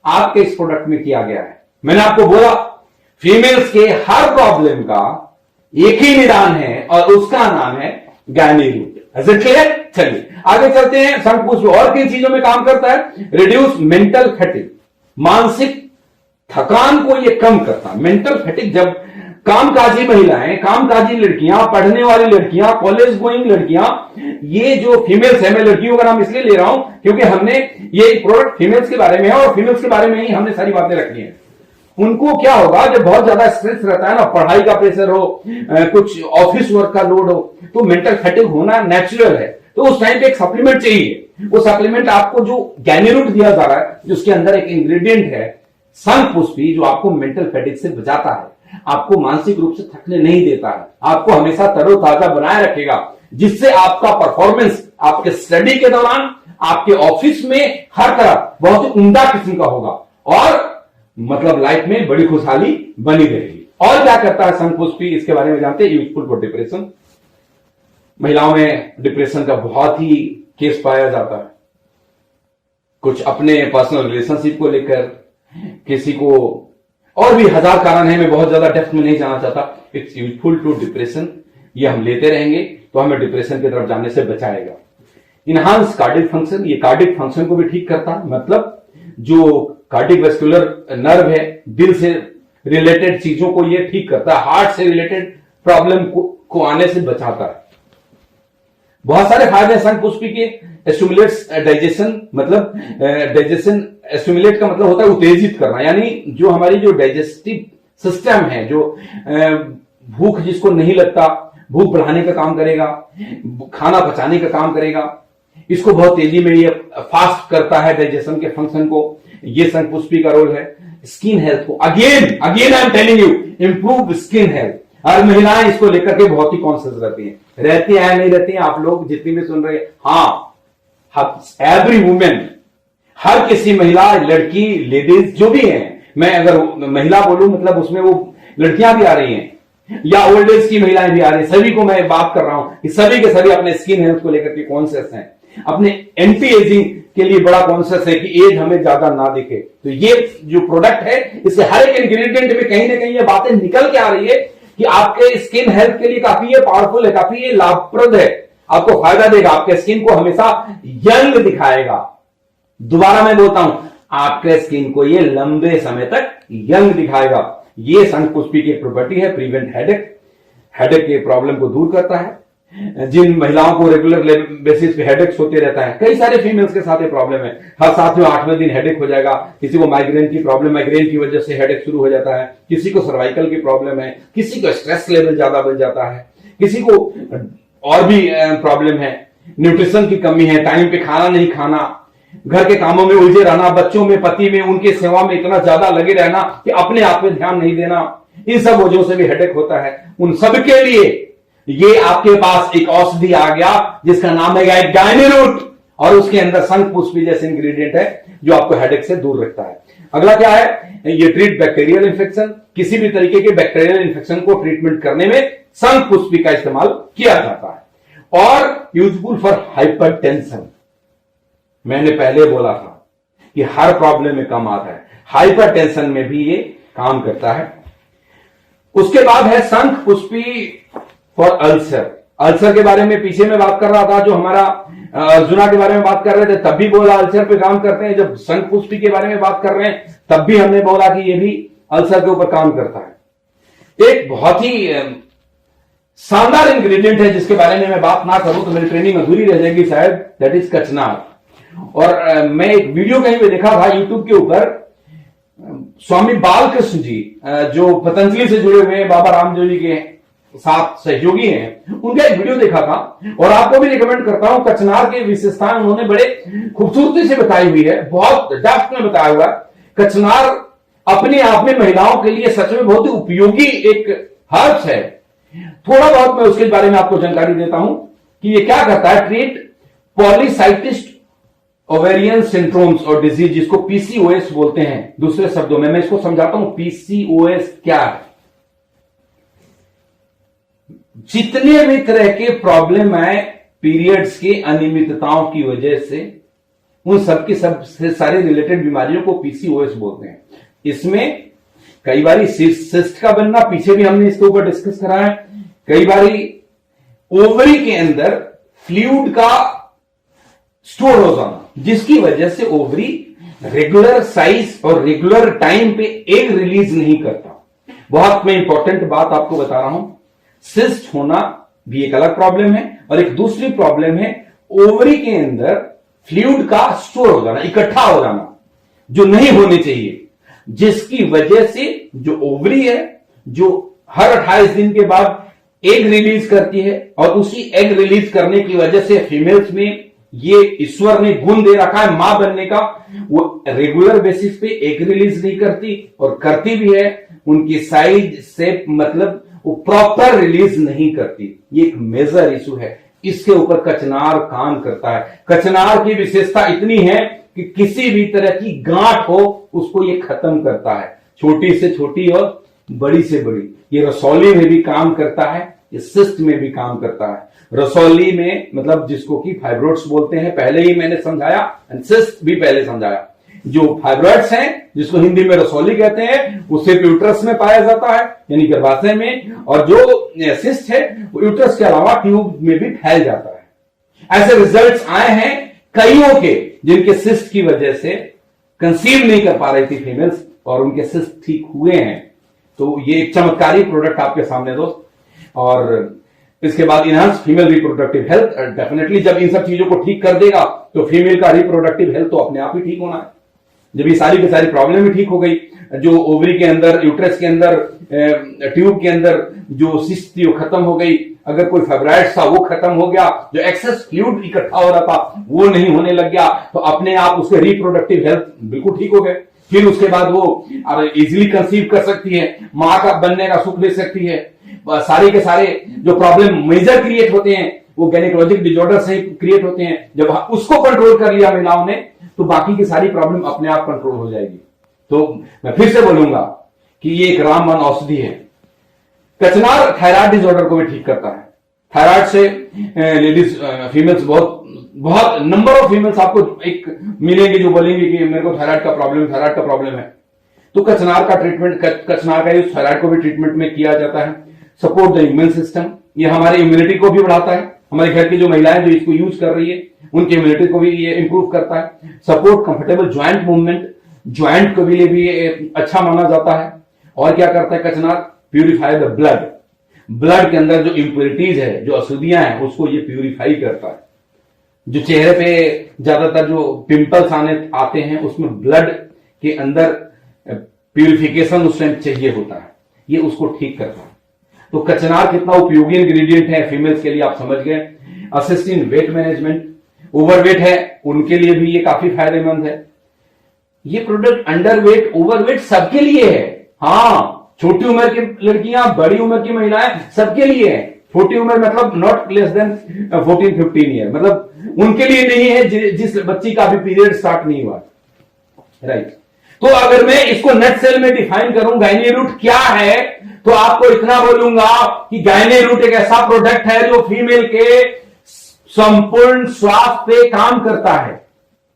आपके इस प्रोडक्ट में किया गया है। मैंने आपको बोला फीमेल्स के हर प्रॉब्लम का एक ही निदान है और उसका नाम है Gyno Root. Is it clear? चलिए आगे चलते हैं। शंखपुष्पी और किन चीजों में काम करता है? रिड्यूस मेंटल फैटिग, मानसिक थकान को ये कम करता है। मेंटल फैटिग, जब कामकाजी महिलाएं, कामकाजी लड़कियां, पढ़ने वाली लड़कियां, कॉलेज गोइंग लड़कियां, ये जो फीमेल्स है, मैं लड़कियों का नाम इसलिए ले रहा हूं क्योंकि हमने ये प्रोडक्ट फीमेल्स के बारे में है और फीमेल्स के बारे में ही हमने सारी बातें रखनी है। उनको क्या होगा, जब बहुत ज्यादा स्ट्रेस रहता है ना, पढ़ाई का प्रेशर हो, कुछ ऑफिस वर्क का लोड हो, तो मेंटल फैटिग होना नेचुरल है। तो उस टाइम पे एक सप्लीमेंट चाहिए। वो सप्लीमेंट आपको जो गैनीरूट दिया जा रहा है, जिसके अंदर एक इंग्रेडिएंट है शंखपुष्पी, जो आपको मेंटल फैटिग से बचाता है, आपको मानसिक रूप से थकने नहीं देता है, आपको हमेशा तरोताजा बनाए रखेगा, जिससे आपका परफॉर्मेंस आपके स्टडी के दौरान, आपके ऑफिस में, हर तरफ बहुत ही उम्दा किस्म का होगा और लाइफ में बड़ी खुशहाली बनी रहेगी। और क्या करता है शंखपुष्पी, इसके बारे में जानते हैं। Useful for depression. महिलाओं में डिप्रेशन का बहुत ही केस पाया जाता है, कुछ अपने पर्सनल रिलेशनशिप को लेकर, किसी को और भी हजार कारण है, मैं बहुत ज्यादा डेप्थ में नहीं जाना चाहता। It's useful to depression. ये हम लेते रहेंगे तो हमें डिप्रेशन की तरफ जाने से बचाएगा। इनहांस कार्डिक फंक्शन, ये कार्डिक फंक्शन को भी ठीक करता है। मतलब जो कार्डिक वेस्कुलर नर्व है, दिल से रिलेटेड चीजों को ये ठीक करता है, हार्ट से रिलेटेड प्रॉब्लम को आने से बचाता है। बहुत सारे फायदे हैं शंखपुष्पी के। स्टिमुलेट्स डाइजेशन, डाइजेशन स्टिमुलेट का मतलब होता है उत्तेजित करना, यानी जो हमारी जो डाइजेस्टिव सिस्टम है, जो भूख जिसको नहीं लगता, भूख बढ़ाने का काम करेगा, खाना पचाने का काम करेगा, इसको बहुत तेजी में ये फास्ट करता है डाइजेशन के फंक्शन को। ये शंखपुष्पी का रोल है। स्किन हेल्थ को again I am telling you, improve skin health. और महिलाएं इसको लेकर के बहुत ही कॉन्शियस रहती हैं, नहीं रहती हैं, आप लोग जितनी भी सुन रहे हैं। हाँ, एवरी वुमेन, हर किसी महिला, लड़की, लेडीज जो भी है, मैं अगर महिला बोलूं उसमें वो लड़कियां भी आ रही हैं या ओल्ड एज की महिलाएं भी आ रही हैं, सभी को मैं बात कर रहा हूं कि सभी के सभी अपने स्किन हेल्थ को लेकर के कॉन्शियस हैं, अपने एंटी एजिंग के लिए बड़ा कॉन्शियस है कि एज हमें ज्यादा ना दिखे। तो ये जो प्रोडक्ट है, इसके हर एक इंग्रेडिएंट में कहीं ना कहीं ये बातें निकल के आ रही है कि आपके स्किन हेल्थ के लिए काफी ये पावरफुल है, काफी ये लाभप्रद है, आपको फायदा देगा, आपके स्किन को हमेशा यंग दिखाएगा। दोबारा मैं बोलता हूं, आपके स्किन को ये लंबे समय तक यंग दिखाएगा। ये शंखपुष्पी की प्रॉपर्टी है। प्रिवेंट हेडेक के प्रॉब्लम को दूर करता है। जिन महिलाओं को रेगुलर बेसिस पे हेडेक्स होते रहता है, कई सारे फीमेल्स के साथ ये प्रॉब्लम है, हर साथ में 8वें दिन हेडेक हो जाएगा। किसी को माइग्रेन की प्रॉब्लम, माइग्रेन की वजह से हेडेक शुरू हो जाता है, किसी को सर्वाइकल की प्रॉब्लम है, किसी को स्ट्रेस लेवल ज्यादा बढ़ जाता है, किसी को और भी प्रॉब्लम है, न्यूट्रिशन की कमी है, टाइम पे खाना नहीं खाना, घर के कामों में उलझे रहना, बच्चों में, पति में, उनके सेवा में इतना ज्यादा लगे रहना कि अपने आप पे ध्यान नहीं देना, इन सब वजहों से भी हेडेक होता है। उन सब के लिए ये आपके पास एक औषधि आ गया जिसका नाम है गायनीरूट, और उसके अंदर शंखपुष्पी जैसे इंग्रेडिएंट है जो आपको हेडेक से दूर रखता है। अगला क्या है, ये ट्रीट बैक्टीरियल इन्फेक्शन। किसी भी तरीके के बैक्टीरियल इन्फेक्शन को ट्रीटमेंट करने में शंखपुष्पी का इस्तेमाल किया जाता है। और यूजफुल फॉर हाइपरटेंशन, मैंने पहले बोला था कि हर प्रॉब्लम में काम आता है, हाइपरटेंशन में भी ये काम करता है। उसके बाद है शंखपुष्पी फॉर अल्सर। अल्सर के बारे में पीछे में बात कर रहा था, जो हमारा अर्जुना के बारे में बात कर रहे थे तब भी बोला अल्सर पे काम करते हैं, जब संघ पुष्टि के बारे में बात कर रहे हैं तब भी हमने बोला कि ये भी अल्सर के ऊपर काम करता है। एक बहुत ही शानदार इंग्रेडिएंट है जिसके बारे में मैं बात ना करूं तो मेरी ट्रेनिंग अधूरी रह जाएगी शायद, दैट इज कचनार। और मैं एक वीडियो कहीं पे देखा था यूट्यूब के ऊपर, स्वामी बालकृष्ण जी जो पतंजलि से जुड़े हुए हैं, बाबा रामदेव जी के साथ सहयोगी हैं, उनका एक वीडियो देखा था और आपको भी रिकमेंड करता हूं। कचनार की विशेषताएं उन्होंने बड़े खूबसूरती से बताई हुई है, बहुत डेप्थ में बताया हुआ है। कचनार अपने आप में महिलाओं के लिए सच में बहुत ही उपयोगी एक हर्ब्स है। थोड़ा बहुत मैं उसके बारे में आपको जानकारी देता हूं कि ये क्या करता है। ट्रीट पॉलीसाइटिस ओवेरियन सिंड्रोम्स और डिजीज, जिसको पीसीओएस बोलते हैं दूसरे शब्दों में। मैं इसको समझाता हूं पीसीओएस क्या है। जितने भी तरह के प्रॉब्लम है पीरियड्स की अनियमितताओं की वजह से, उन सबकी सबसे सारी रिलेटेड बीमारियों को पीसीओएस बोलते हैं। इसमें कई बारी सिस्ट का बनना, पीछे भी हमने इसके ऊपर डिस्कस करा है। कई बारी ओवरी के अंदर फ्लूइड का स्टोर हो जाना, जिसकी वजह से ओवरी रेगुलर साइज और रेगुलर टाइम पे एग रिलीज नहीं करता। बहुत मैं इंपॉर्टेंट बात आपको बता रहा हूं, सिस्ट होना भी एक अलग प्रॉब्लम है और एक दूसरी प्रॉब्लम है ओवरी के अंदर फ्लूइड का स्टोर हो जाना, इकट्ठा हो जाना, जो नहीं होने चाहिए, जिसकी वजह से जो ओवरी है जो हर 28 दिन के बाद एग रिलीज करती है और उसी एग रिलीज करने की वजह से फीमेल्स में ये ईश्वर ने गुण दे रखा है मां बनने का, वो रेगुलर बेसिस पे एग रिलीज नहीं करती और करती भी है उनकी साइज शेप मतलब वो प्रॉपर रिलीज नहीं करती। ये एक मेजर इशू है, इसके ऊपर कचनार काम करता है। कचनार की विशेषता इतनी है कि किसी भी तरह की गांठ हो उसको ये खत्म करता है, छोटी से छोटी और बड़ी से बड़ी। ये रसौली में भी काम करता है, ये सिस्ट में भी काम करता है। रसौली में मतलब जिसको कि फाइब्रोइड्स बोलते हैं, पहले ही मैंने समझाया, सिस्ट भी पहले समझाया। जो फाइब्रोइड्स हैं जिसको हिंदी में रसौली कहते हैं, उसे यूट्रस में पाया जाता है यानी गर्भाशय में, और जो सिस्ट है वो यूट्रस के अलावा ट्यूब में भी फैल जाता है। ऐसे रिजल्ट्स आए हैं कईयों के जिनके सिस्ट की वजह से कंसीव नहीं कर पा रही थी फीमेल्स और उनके सिस्ट ठीक हुए हैं। तो ये एक चमत्कारी प्रोडक्ट आपके सामने दोस्त। और इसके बाद enhance female reproductive health, definitely जब इन सब चीजों को ठीक कर देगा तो फीमेल का रिप्रोडक्टिव हेल्थ तो अपने आप ही ठीक होना है। जब ये सारी की सारी प्रॉब्लम भी ठीक हो गई, जो ओवरी के अंदर, यूट्रस के अंदर, ट्यूब के अंदर जो सिस्ट थी वो खत्म हो गई, अगर कोई फाइब्राइड्स था वो खत्म हो गया, जो एक्सेस फ्लूइड इकट्ठा हो रहा था वो नहीं होने लग गया, तो अपने आप उसके रिप्रोडक्टिव हेल्थ बिल्कुल ठीक हो गए। फिर उसके बाद वो इजिली कंसीव कर सकती है, मां का बनने का सुख ले सकती है। सारे के सारे जो प्रॉब्लम मेजर क्रिएट होते हैं वो गायनेकोलॉजिक डिसऑर्डर से क्रिएट होते हैं, जब उसको कंट्रोल कर लिया महिलाओं ने तो बाकी की सारी प्रॉब्लम अपने आप कंट्रोल हो जाएगी। तो मैं फिर से बोलूंगा कि ये एक रामबाण औषधि है। कचनार थायराइड डिसऑर्डर को भी ठीक करता है। थायराइड से लेडीज फीमेल्स बहुत नंबर ऑफ फीमेल्स आपको एक मिलेंगे जो बोलेंगे कि मेरे को थायराइड का प्रॉब्लम है। तो कचनार का ट्रीटमेंट, कचनार का यूज थायराइड को भी ट्रीटमेंट में किया जाता है। सपोर्ट द इम्यून सिस्टम, ये हमारी इम्यूनिटी को भी बढ़ाता है। हमारे घर की जो महिलाएं जो इसको यूज कर रही है उनकी इम्यूनिटी को भी ये इंप्रूव करता है। Support comfortable joint movement, joint को भी लिए भी अच्छा माना जाता है। और क्या करता है कचनार? प्यूरिफाई द ब्लड, ब्लड के अंदर जो इंप्योरिटीज है, जो अशुद्धियां हैं, उसको ये प्यूरिफाई करता है। जो चेहरे पे ज्यादातर जो पिंपल्स आते हैं उसमें ब्लड के अंदर प्यूरिफिकेशन उस टाइम चाहिए होता है, ये उसको ठीक करता है। तो कचनार कितना उपयोगी इंग्रेडिएंट है फीमेल्स के लिए आप समझ गए। Assist in weight management, overweight है उनके लिए भी ये काफी फायदेमंद है। ये प्रोडक्ट अंडरवेट ओवरवेट सबके लिए है। हाँ, छोटी उम्र की लड़कियां, बड़ी उम्र की महिलाएं, सबके लिए है। छोटी उम्र मतलब नॉट लेस देन 14-15 ईयर, मतलब उनके लिए नहीं है जिस बच्ची का अभी पीरियड स्टार्ट नहीं हुआ, राइट। तो अगर मैं इसको नेट सेल में डिफाइन करूं गायनी रूट क्या है, तो आपको इतना बोलूंगा कि गायनी रूट एक ऐसा प्रोडक्ट है जो फीमेल के संपूर्ण स्वास्थ्य पे काम करता है।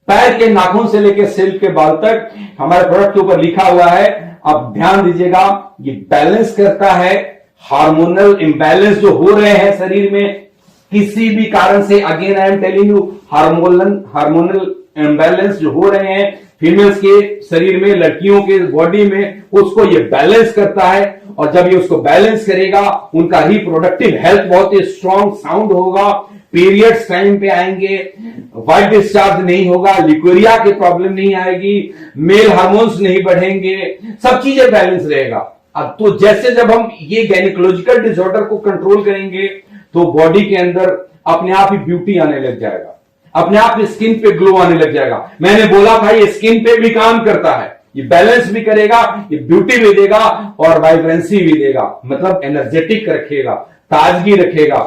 पैर के नाखून से लेकर सिर के बाल तक हमारे प्रोडक्ट के ऊपर लिखा हुआ है। अब ध्यान दीजिएगा, ये बैलेंस करता है हार्मोनल इंबैलेंस जो हो रहे हैं शरीर में, किसी भी कारण से, again I am telling you, hormonal imbalance जो हो रहे हैं फीमेल्स के शरीर में, लड़कियों के बॉडी में, उसको ये बैलेंस करता है। और जब ये उसको बैलेंस करेगा, उनका रिप्रोडक्टिव हेल्थ बहुत ही स्ट्रॉन्ग साउंड होगा, पीरियड्स टाइम पे आएंगे, वाइट डिस्चार्ज नहीं होगा, लिकोरिया की प्रॉब्लम नहीं आएगी, मेल हार्मोन्स नहीं बढ़ेंगे, सब चीजें बैलेंस रहेगा। अब तो जैसे जब हम ये गायनिकोलॉजिकल डिसऑर्डर को कंट्रोल करेंगे तो बॉडी के अंदर अपने आप ही ब्यूटी आने लग जाएगा, अपने आप स्किन पे ग्लो आने लग जाएगा। मैंने बोला था ये स्किन पे भी काम करता है, ये बैलेंस भी करेगा, ये ब्यूटी भी देगा और वाइब्रेंसी भी देगा, मतलब एनर्जेटिक रखेगा, ताजगी रखेगा।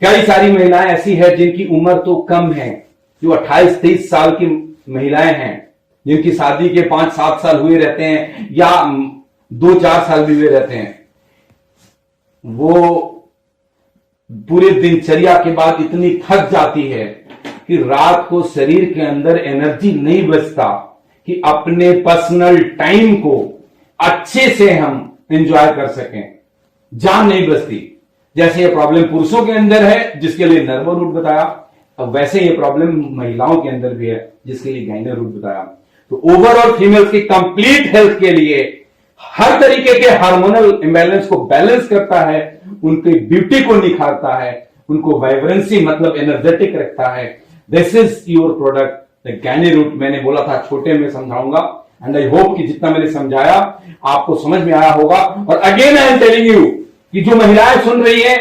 कई सारी महिलाएं ऐसी है जिनकी उम्र तो कम है, जो 28-30 साल की महिलाएं हैं, जिनकी शादी के 5-7 साल हुए रहते हैं या 2-4 साल भी हुए रहते हैं। वो पूरे दिनचर्या के बाद इतनी थक जाती है कि रात को शरीर के अंदर एनर्जी नहीं बचता कि अपने पर्सनल टाइम को अच्छे से हम एंजॉय कर सकें, जान नहीं बचती। जैसे ये प्रॉब्लम पुरुषों के अंदर है जिसके लिए नर्वो रूट बताया, अब वैसे ये प्रॉब्लम महिलाओं के अंदर भी है जिसके लिए गाइनो रूट बताया। तो ओवरऑल फीमेल्स की कंप्लीट हेल्थ के लिए हर तरीके के हार्मोनल इम्बैलेंस को बैलेंस करता है, उनकी ब्यूटी को निखारता है, उनको वाइब्रेंसी मतलब एनर्जेटिक रखता है। This is your product the Gyno Root. मैंने बोला था छोटे में समझाऊंगा एंड आई होप कि जितना मैंने समझाया आपको समझ में आया होगा। और again I am telling you कि जो महिलाएं सुन रही है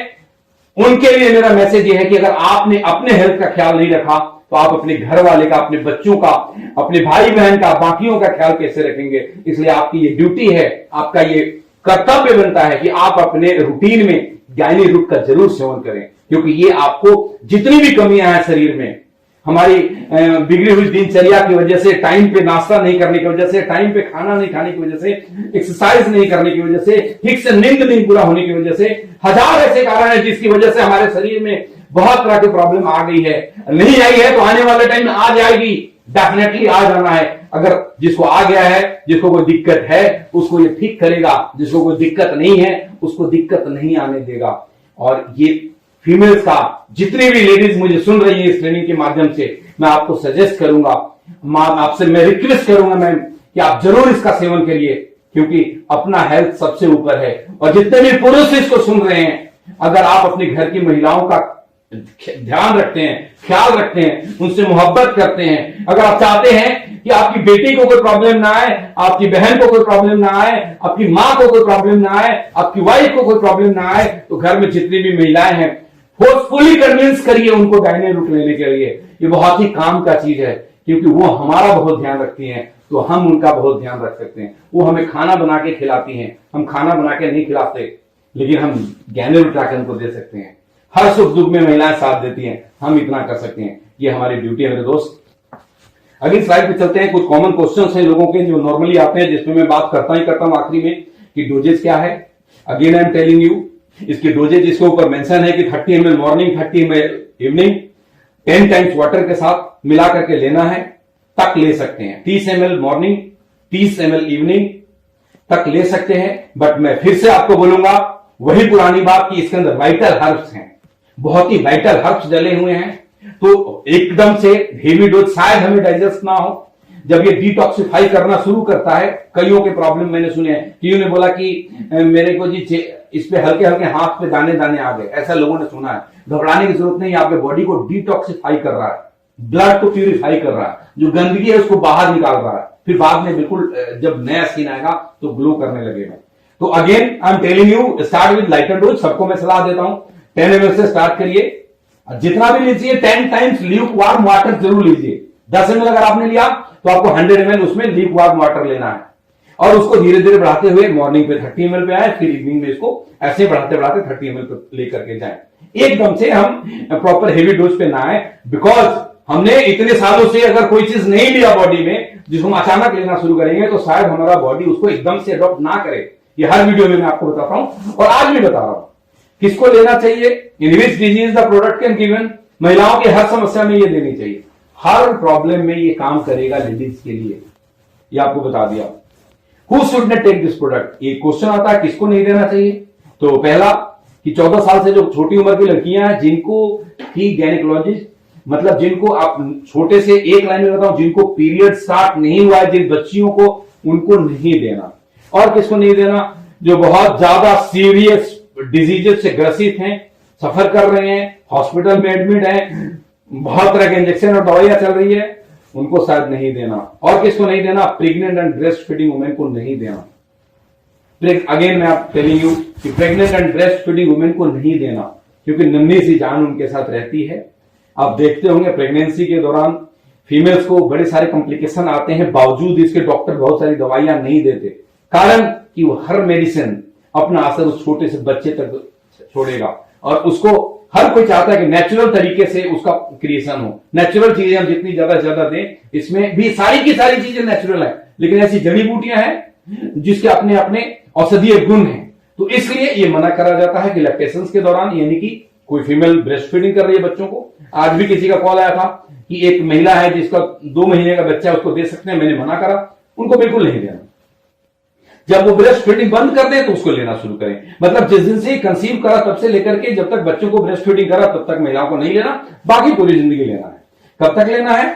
उनके लिए मेरा मैसेज ये है कि अगर आपने अपने हेल्थ का ख्याल नहीं रखा तो आप अपने घर वाले का, अपने बच्चों का, अपने भाई बहन का, बाकियों का ख्याल कैसे रखेंगे। इसलिए आपकी ये ड्यूटी है, आपका ये कर्तव्य बनता है कि आप अपने रूटीन में गाइनो रूट का जरूर सेवन करें, क्योंकि ये आपको जितनी भी कमियां हैं शरीर में, हमारी बिगड़ी हुई दिनचर्या की वजह से, टाइम पे नाश्ता नहीं करने की वजह से, टाइम पे खाना नहीं खाने की वजह से, एक्सरसाइज नहीं करने की वजह से, ठीक से नींद नहीं पूरा होने की वजह से, हजार ऐसे कारण है जिसकी वजह से हमारे शरीर में बहुत तरह की प्रॉब्लम आ गई है। नहीं आई है तो आने वाले टाइम में आ जाएगी, डेफिनेटली आ जाना है। अगर जिसको आ गया है, जिसको कोई दिक्कत है, उसको ये ठीक करेगा, जिसको कोई दिक्कत नहीं है उसको दिक्कत नहीं आने देगा। और ये फीमेल्स का, जितनी भी लेडीज मुझे सुन रही है इस ट्रेनिंग के माध्यम से, मैं आपको सजेस्ट करूंगा, आपसे मैं रिक्वेस्ट करूंगा मैम कि आप जरूर इसका सेवन करिए, क्योंकि अपना हेल्थ सबसे ऊपर है। और जितने भी पुरुष इसको सुन रहे हैं, अगर आप अपने घर की महिलाओं का ध्यान रखते हैं, ख्याल रखते हैं, उनसे मोहब्बत करते हैं, अगर आप चाहते हैं कि आपकी बेटी को कोई प्रॉब्लम ना आए, आपकी बहन को कोई प्रॉब्लम ना आए, आपकी मां को कोई प्रॉब्लम ना आए, आपकी वाइफ को कोई प्रॉब्लम ना आए, तो घर में जितनी भी महिलाएं हैं फोर्सफुली कन्विंस करिए उनको गाइनो रूट लेने के लिए। ये बहुत ही काम का चीज है, क्योंकि वो हमारा बहुत ध्यान रखती हैं तो हम उनका बहुत ध्यान रख सकते हैं। वो हमें खाना बना के खिलाती हैं, हम खाना बना के नहीं खिलाते, लेकिन हम गाइनो रूट लाकर उनको दे सकते हैं। हर सुख दुख में महिलाएं साथ देती हैं, हम इतना कर सकते हैं, ये हमारी ड्यूटी है मेरे दोस्त। अगली स्लाइड पे चलते हैं। कुछ कॉमन क्वेश्चंस हैं लोगों के जो नॉर्मली आते हैं, जिसमें मैं बात करता ही करता हूं आखिरी में कि डोजेस क्या है। Again I am telling you, इसके डोजेज इसके ऊपर मेंशन है कि 30 ml morning, 30 ml evening, 10 times water के साथ मिला करके लेना है, तक ले सकते हैं। 30 ml मॉर्निंग, 30 ml इवनिंग तक ले सकते हैं। बट मैं फिर से आपको बोलूंगा वही पुरानी बात कि इसके अंदर वाइटल हर्ब्स हैं, बहुत ही वाइटल हर्ब्स डले हुए हैं, तो एकदम से हेवी डोज शायद हमें डाइजेस्ट ना हो। जब ये डिटॉक्सिफाई करना शुरू करता है, कईयों के प्रॉब्लम मैंने सुने हैं, कईयों ने बोला कि मेरे को जी इस पे हल्के हल्के हाथ पे दाने दाने आ गए, ऐसा लोगों ने सुना है। घबराने की जरूरत नहीं, आपके बॉडी को डिटॉक्सिफाई कर रहा है, ब्लड को प्यूरिफाई कर रहा है, जो गंदगी है उसको बाहर निकाल रहा है, फिर बाद में बिल्कुल जब नया स्किन आएगा तो ग्लो करने लगेगा। तो again I am telling you, start with lighter dose. सबको मैं सलाह देता हूं 10 ml से स्टार्ट करिए, जितना भी लीजिए 10 टाइम्स ल्यूक वार्म वाटर जरूर लीजिए। 10 ml अगर आपने लिया तो आपको 100 ml उसमें ल्यूक वार्म वाटर लेना है, और उसको धीरे धीरे बढ़ाते हुए मॉर्निंग पे 30 ml पे आए, फिर इवनिंग में इसको ऐसे बढ़ाते बढ़ाते 30 ml पे लेकर के जाए। एकदम से हम प्रॉपर हेवी डोज पे ना आए, बिकॉज हमने इतने सालों से अगर कोई चीज नहीं लिया बॉडी में, जिसको हम अचानक लेना शुरू करेंगे तो शायद हमारा बॉडी उसको एकदम से अडॉप्ट ना करे। ये हर वीडियो में मैं आपको बताता हूं और आज भी बता रहा हूं किसको लेना चाहिए, in which disease the product can given. महिलाओं की हर समस्या में ये लेनी चाहिए, हर प्रॉब्लम में ये काम करेगा लेडीज के लिए, ये आपको बता दिया। Who should not take this product, ये क्वेश्चन आता है किसको नहीं लेना चाहिए। तो पहला कि 14 साल से जो छोटी उम्र की लड़कियां हैं जिनको की गायनेकोलॉजिस्ट, मतलब जिनको आप छोटे से एक लाइन में बताऊं, जिनको पीरियड स्टार्ट नहीं हुआ है, जिन बच्चियों को, उनको नहीं देना। और किसको नहीं देना? जो बहुत ज्यादा सीरियस डिजीजेस से ग्रसित हैं, सफर कर रहे हैं, हॉस्पिटल में एडमिट हैं, बहुत तरह के इंजेक्शन और दवाइयां चल रही है, उनको शायद नहीं देना। और किसको नहीं देना? Pregnant and breast feeding women को नहीं देना। अगेन मैं आप टेलिंग यू कि pregnant and breast feeding women को नहीं देना, क्योंकि नन्ही सी जान उनके साथ रहती है। आप देखते होंगे प्रेगनेंसी के दौरान फीमेल्स को बड़े सारे कॉम्प्लिकेशन आते हैं, बावजूद इसके डॉक्टर बहुत सारी दवाइयां नहीं देते। कारण कि वो हर मेडिसिन अपना असर उस छोटे से बच्चे तक छोड़ेगा, और उसको हर कोई चाहता है कि नेचुरल तरीके से उसका क्रिएशन हो। नेचुरल चीजें हम जितनी ज्यादा से ज्यादा दें, इसमें भी सारी की सारी चीजें नेचुरल है, लेकिन ऐसी जड़ी बूटियां हैं जिसके अपने अपने औषधीय गुण हैं। तो इसलिए ये मना करा जाता है कि लैक्टेशन के दौरान, यानी कि कोई फीमेल ब्रेस्ट फीडिंग कर रही है बच्चों को। आज भी किसी का कॉल आया था कि एक महिला है जिसका 2 महीने का बच्चा है, उसको दे सकते हैं, मैंने मना करा, उनको बिल्कुल नहीं देना। जब वो ब्रेस्ट फीडिंग बंद कर दे तो उसको लेना शुरू करें। मतलब जिस दिन से कंसीव करा तब से लेकर के जब तक बच्चों को ब्रेस्ट फीडिंग करा तब तक महिलाओं को नहीं लेना, बाकी पूरी जिंदगी लेना है। कब तक लेना है?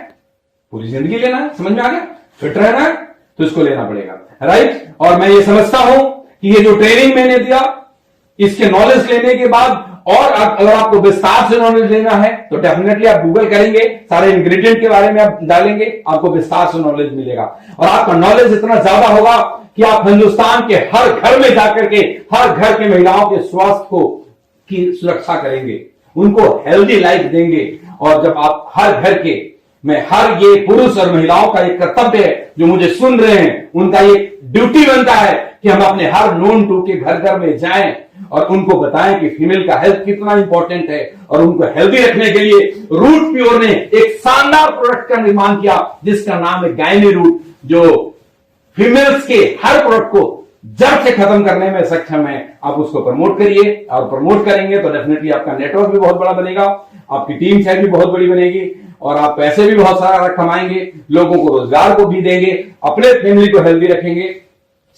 पूरी जिंदगी लेना है। समझ में आ गया? फिट रहना है तो इसको लेना पड़ेगा, राइट। और मैं ये समझता हूं कि ये जो ट्रेनिंग मैंने दिया, इसके नॉलेज लेने के बाद, और अगर आपको विस्तार से नॉलेज लेना है तो डेफिनेटली आप गूगल करेंगे, सारे इंग्रेडिएंट के बारे में आप डालेंगे, आपको विस्तार से नॉलेज मिलेगा। और आपका नॉलेज इतना ज्यादा होगा कि आप हिंदुस्तान के हर घर में जाकर के हर घर के महिलाओं के स्वास्थ्य को की सुरक्षा करेंगे, उनको हेल्दी लाइफ देंगे। और जब आप हर घर के में हर ये पुरुष और महिलाओं का एक कर्तव्य है, जो मुझे सुन रहे हैं, उनका ये ड्यूटी बनता है कि हम अपने हर नोन टू के घर घर में जाएं और उनको बताएं कि फीमेल का हेल्थ कितना इंपॉर्टेंट है। और उनको हेल्दी रखने के लिए रूट प्योर ने एक शानदार प्रोडक्ट का निर्माण किया जिसका नाम है गायनी रूट, जो फीमेल्स के हर प्रोडक्ट को जड़ से खत्म करने में सक्षम है। आप उसको प्रमोट करिए, और प्रमोट करेंगे तो डेफिनेटली आपका नेटवर्क भी बहुत बड़ा बनेगा, आपकी टीम साइड भी बहुत बड़ी बनेगी, और आप पैसे भी बहुत सारा कमाएंगे, लोगों को रोजगार को भी देंगे, अपने फैमिली को हेल्दी रखेंगे,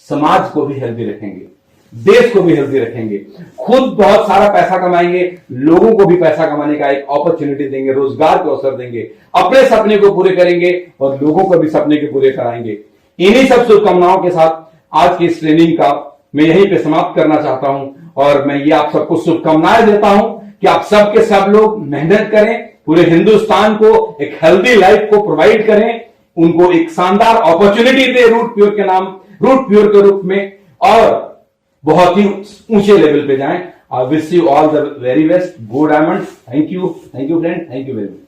समाज को भी हेल्दी रखेंगे, देश को भी हेल्दी रखेंगे, खुद बहुत सारा पैसा कमाएंगे, लोगों को भी पैसा कमाने का एक अपॉर्चुनिटी देंगे, रोजगार के अवसर देंगे, अपने सपने को पूरे करेंगे और लोगों को भी सपने के पूरे कराएंगे। इन्हीं सब शुभकामनाओं के साथ आज की इस ट्रेनिंग का मैं यहीं पे समाप्त करना चाहता हूं, और मैं ये आप सबको शुभकामनाएं देता हूं कि आप सब के सब लोग मेहनत करें, पूरे हिंदुस्तान को एक हेल्दी लाइफ को प्रोवाइड करें, उनको एक शानदार अपॉर्चुनिटी दे रूट प्योर के नाम, रूट प्योर के रूप में, और बहुत ही ऊंचे लेवल पे जाएं। I wish you all the very best. Go diamond. Thank you friend, thank you very much.